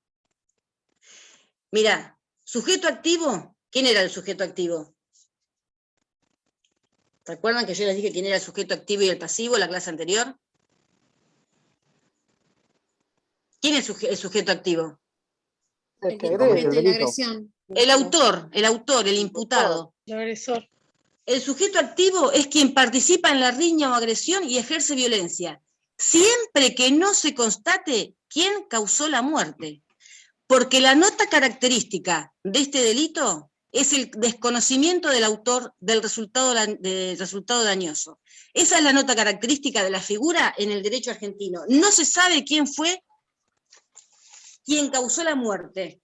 Mirá, sujeto activo, ¿quién era el sujeto activo? ¿Recuerdan que yo les dije quién era el sujeto activo y el pasivo en la clase anterior? ¿Quién es el sujeto activo? El que comete la agresión. El autor, el imputado. El agresor. El sujeto activo es quien participa en la riña o agresión y ejerce violencia, siempre que no se constate quién causó la muerte. Porque la nota característica de este delito es el desconocimiento del autor del resultado dañoso. Esa es la nota característica de la figura en el derecho argentino. No se sabe quién fue quien causó la muerte.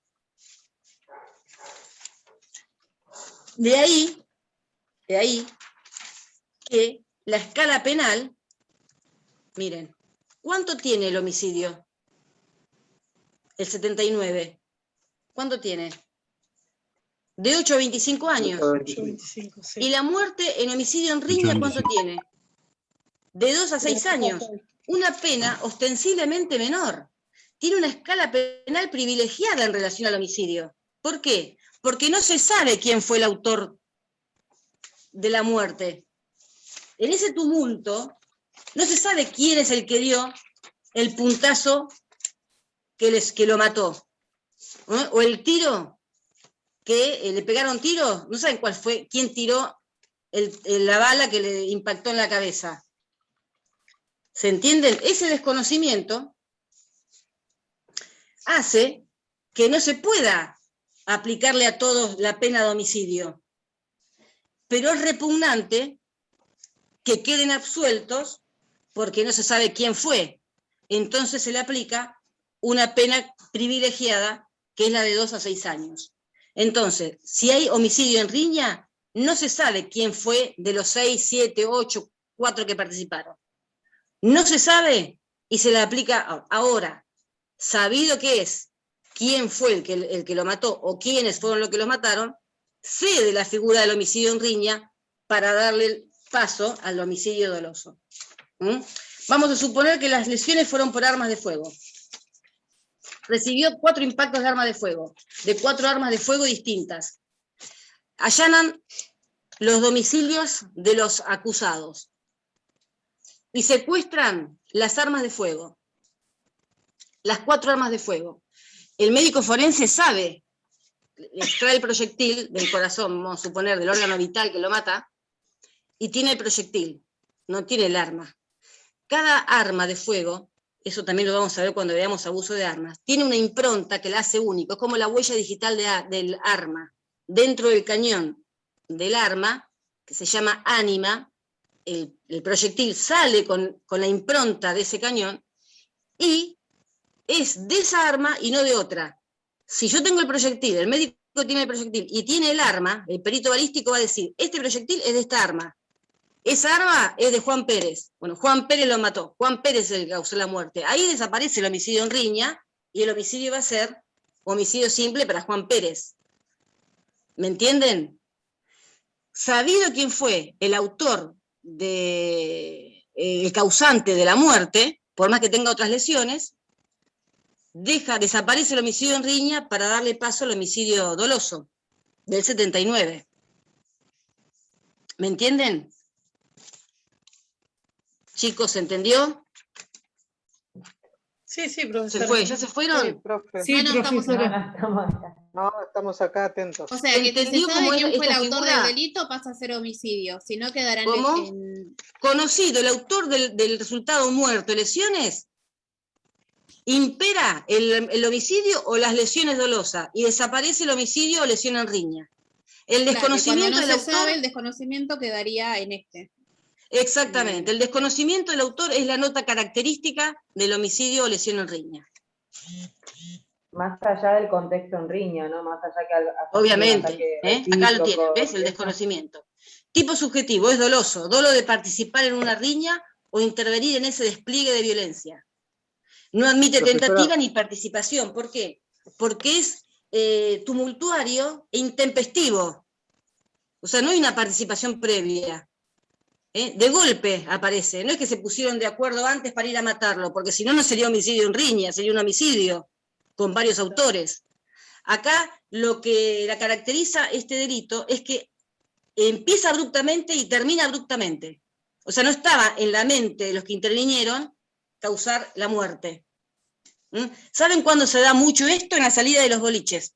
De ahí que la escala penal, miren, ¿cuánto tiene el homicidio? El 79. ¿Cuánto tiene? De 8 a 25 años. 8, 25, sí. ¿Y la muerte en homicidio en riña cuánto tiene? De 2 a 6 años. Una pena ostensiblemente menor. Tiene una escala penal privilegiada en relación al homicidio. ¿Por qué? Porque no se sabe quién fue el autor de la muerte. En ese tumulto, no se sabe quién es el que dio el puntazo que lo mató. O el tiro, que le pegaron tiro, no saben cuál fue, quién tiró la bala que le impactó en la cabeza. ¿Se entienden? Ese desconocimiento hace que no se pueda aplicarle a todos la pena de homicidio. Pero es repugnante que queden absueltos porque no se sabe quién fue. Entonces se le aplica una pena privilegiada, que es la de 2 a 6 años. Entonces, si hay homicidio en riña, no se sabe quién fue de los 6, 7, 8, 4 que participaron. No se sabe y se le aplica ahora. Sabido que es quién fue el que lo mató o quiénes fueron los que lo mataron, cede la figura del homicidio en riña para darle paso al homicidio doloso. Vamos a suponer que las lesiones fueron por armas de fuego. Recibió 4 impactos de arma de fuego, de 4 armas de fuego distintas. Allanan los domicilios de los acusados y secuestran las armas de fuego, las 4 armas de fuego. El médico forense sabe, extrae el proyectil del corazón, vamos a suponer, del órgano vital que lo mata, y tiene el proyectil, no tiene el arma. Cada arma de fuego, eso también lo vamos a ver cuando veamos abuso de armas, tiene una impronta que la hace único, es como la huella digital del arma. Dentro del cañón del arma, que se llama ánima, el proyectil sale con la impronta de ese cañón, y es de esa arma y no de otra. Si yo tengo el proyectil, el médico tiene el proyectil y tiene el arma, el perito balístico va a decir, este proyectil es de esta arma. Esa arma es de Juan Pérez. Bueno, Juan Pérez lo mató. Juan Pérez es el que causó la muerte. Ahí desaparece el homicidio en riña y el homicidio va a ser homicidio simple para Juan Pérez. ¿Me entienden? sabido quién fue el autor el causante de la muerte, por más que tenga otras lesiones, desaparece el homicidio en riña para darle paso al homicidio doloso del 79. ¿Me entienden? Chicos, ¿se entendió? Sí, sí, profesora. ¿Se fue? ¿Ya se fueron? Sí, profe. Sí, No, profesora. No, estamos acá atentos. O sea, que si se ¿Entendió sabe cómo es quién fue el esta autor figura? del delito, pasa a ser homicidio. Si no, quedará ¿Cómo? en... Conocido el autor del resultado muerto, lesiones, impera el homicidio o las lesiones dolosas, y desaparece el homicidio o lesión en riña. El desconocimiento Claro, del cuando no se autor... sabe, el desconocimiento quedaría en este. Exactamente, el desconocimiento del autor es la nota característica del homicidio o lesión en riña. Más allá del contexto en riña, ¿no? Más allá que Obviamente, acá lo tienen, ¿ves? El desconocimiento. Tipo subjetivo, es doloso, dolo de participar en una riña o intervenir en ese despliegue de violencia. No admite tentativa ni participación. ¿Por qué? Porque es tumultuario e intempestivo. O sea, no hay una participación previa. De golpe aparece, no es que se pusieron de acuerdo antes para ir a matarlo, porque si no, no sería homicidio en riña, sería un homicidio con varios autores. Acá lo que la caracteriza este delito es que empieza abruptamente y termina abruptamente. O sea, no estaba en la mente de los que intervinieron causar la muerte. ¿Saben cuándo se da mucho esto? En la salida de los boliches,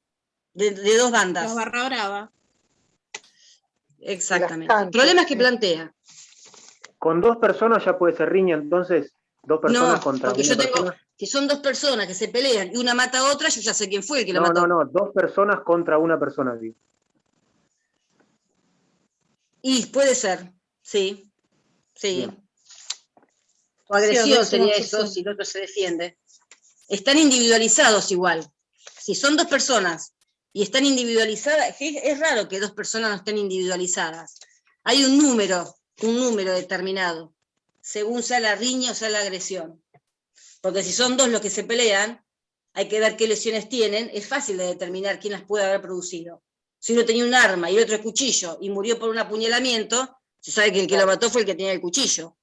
de dos bandas. Los barra brava. Exactamente. El problema es que plantea. Con dos personas ya puede ser riña, entonces, dos personas contra porque una yo tengo, persona. si son dos personas que se pelean y una mata a otra, yo ya sé quién fue el que la mató. No, dos personas contra una persona, digo. Y puede ser, sí. Bien. O agresión Sí, sería eso, si el otro se defiende. Están individualizados igual. Si son dos personas y están individualizadas, es raro que dos personas no estén individualizadas. Hay un número determinado, según sea la riña o sea la agresión. Porque si son dos los que se pelean, hay que ver qué lesiones tienen, es fácil de determinar quién las puede haber producido. Si uno tenía un arma y el otro el cuchillo y murió por un apuñalamiento, se sabe que el que lo mató fue el que tenía el cuchillo.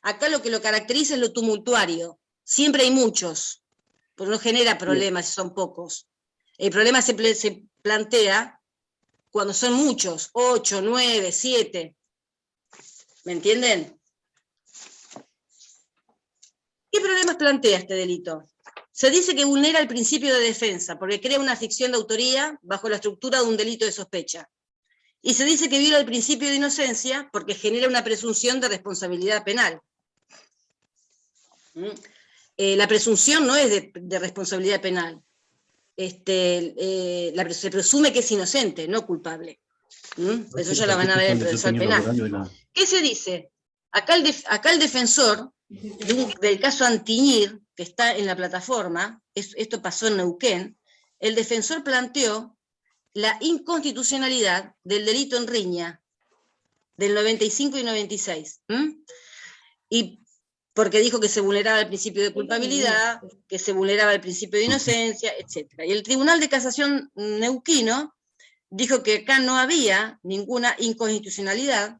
Acá lo que lo caracteriza es lo tumultuario. Siempre hay muchos, pero no genera problemas si son pocos. El problema se plantea cuando son muchos, 8, 9, 7. ¿Me entienden? ¿Qué problemas plantea este delito? Se dice que vulnera el principio de defensa, porque crea una ficción de autoría bajo la estructura de un delito de sospecha. Y se dice que viola el principio de inocencia, porque genera una presunción de responsabilidad penal. La presunción no es de responsabilidad penal. Se presume que es inocente, no culpable. Eso ya la van a ver en el procesal penal. ¿Qué se dice? Acá el defensor del caso Antiñir, que está en la plataforma, esto pasó en Neuquén, el defensor planteó la inconstitucionalidad del delito en riña del 95 y 96. Y porque dijo que se vulneraba el principio de culpabilidad, que se vulneraba el principio de inocencia, etc. Y el Tribunal de Casación neuquino dijo que acá no había ninguna inconstitucionalidad,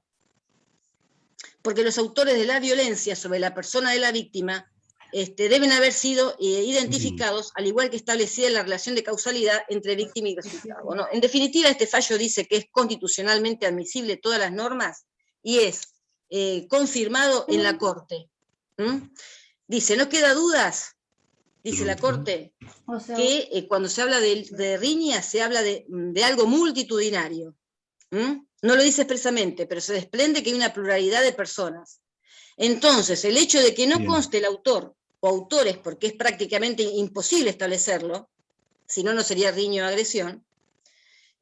porque los autores de la violencia sobre la persona de la víctima deben haber sido identificados, al igual que establecida la relación de causalidad entre víctima y resultado. Bueno, en definitiva, este fallo dice que es constitucionalmente admisible todas las normas y es confirmado en la Corte. Dice, no queda dudas, dice la Corte, que cuando se habla de riña se habla de algo multitudinario. No lo dice expresamente, pero se desprende que hay una pluralidad de personas. Entonces, el hecho de que no conste el autor o autores, porque es prácticamente imposible establecerlo, si no, no sería riña o agresión,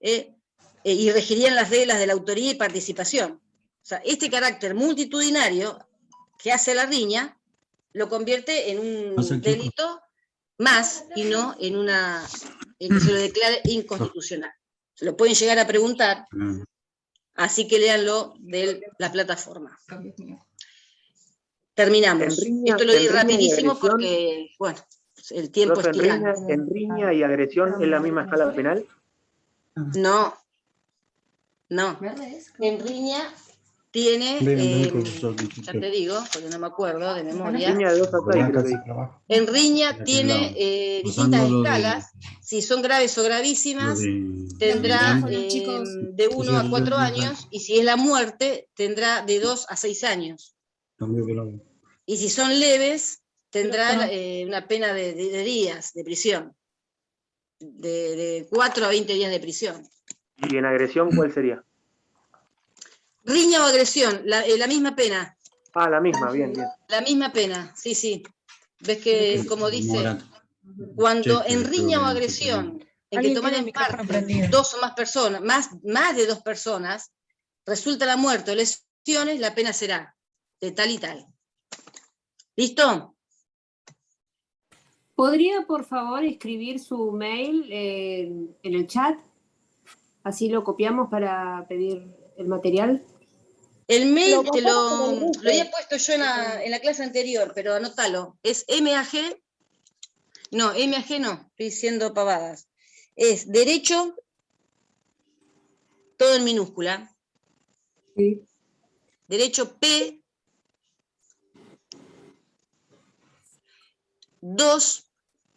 y regirían las reglas de la autoría y participación. O sea, este carácter multitudinario que hace la riña lo convierte en un delito más y no en que se lo declare inconstitucional. Se lo pueden llegar a preguntar, así que léanlo de la plataforma. Terminamos. Esto lo di rapidísimo porque, bueno, el tiempo es tirano. ¿En riña y agresión es la misma escala penal? No, No, en riña tiene, ya te digo, porque no me acuerdo de memoria. Riña de 2 a 6, creo que dice. En riña tiene distintas escalas. Si son graves o gravísimas, tendrá de 1 a 4 años, y si es la muerte, tendrá de 2 a 6 años. Y si son leves, tendrá una pena de días de prisión, de 4 a 20 días de prisión. ¿Y en agresión cuál sería? Riña o agresión, la misma pena. Ah, la misma, bien, bien. La misma pena, sí, sí. Ves que, como dice, cuando en riña o agresión, en que tomaran parte 2 o más personas, más de 2 personas, resulta la muerte o lesiones, la pena será de tal y tal. ¿Listo? ¿Podría, por favor, escribir su mail en el chat? Así lo copiamos para pedir el material. El mail lo había puesto yo en la clase anterior, pero anótalo. Es MAG, no, estoy diciendo pavadas. Es derecho, todo en minúscula. Sí. Derecho P, 2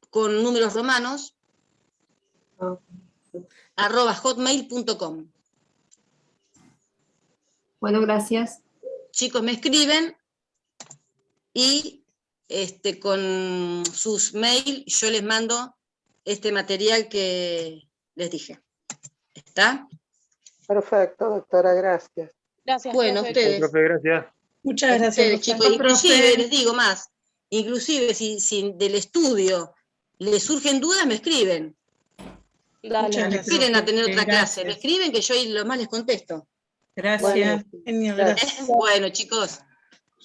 con números romanos, @hotmail.com. Bueno, gracias. Chicos, me escriben y con sus mails yo les mando este material que les dije. ¿Está? Perfecto, doctora, gracias. Gracias, Bueno, profe. ustedes. Profe, gracias. Muchas gracias, Ustedes, profe. chicos, inclusive, les digo más, inclusive si del estudio les surgen dudas, me escriben. Dale. No quieren a tener otra clase, me Gracias. escriben que yo lo más les contesto. Gracias. Genial, gracias. Bueno, chicos,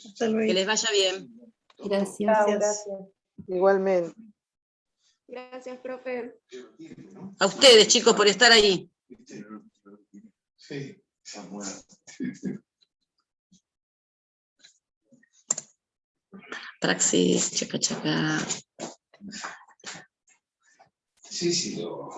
Hasta luego. que les vaya bien. Gracias. Chao, gracias. Igualmente. Gracias, profe. A ustedes, chicos, por estar ahí. Sí, Samuel. Praxis, chaca, chaca. Sí, lo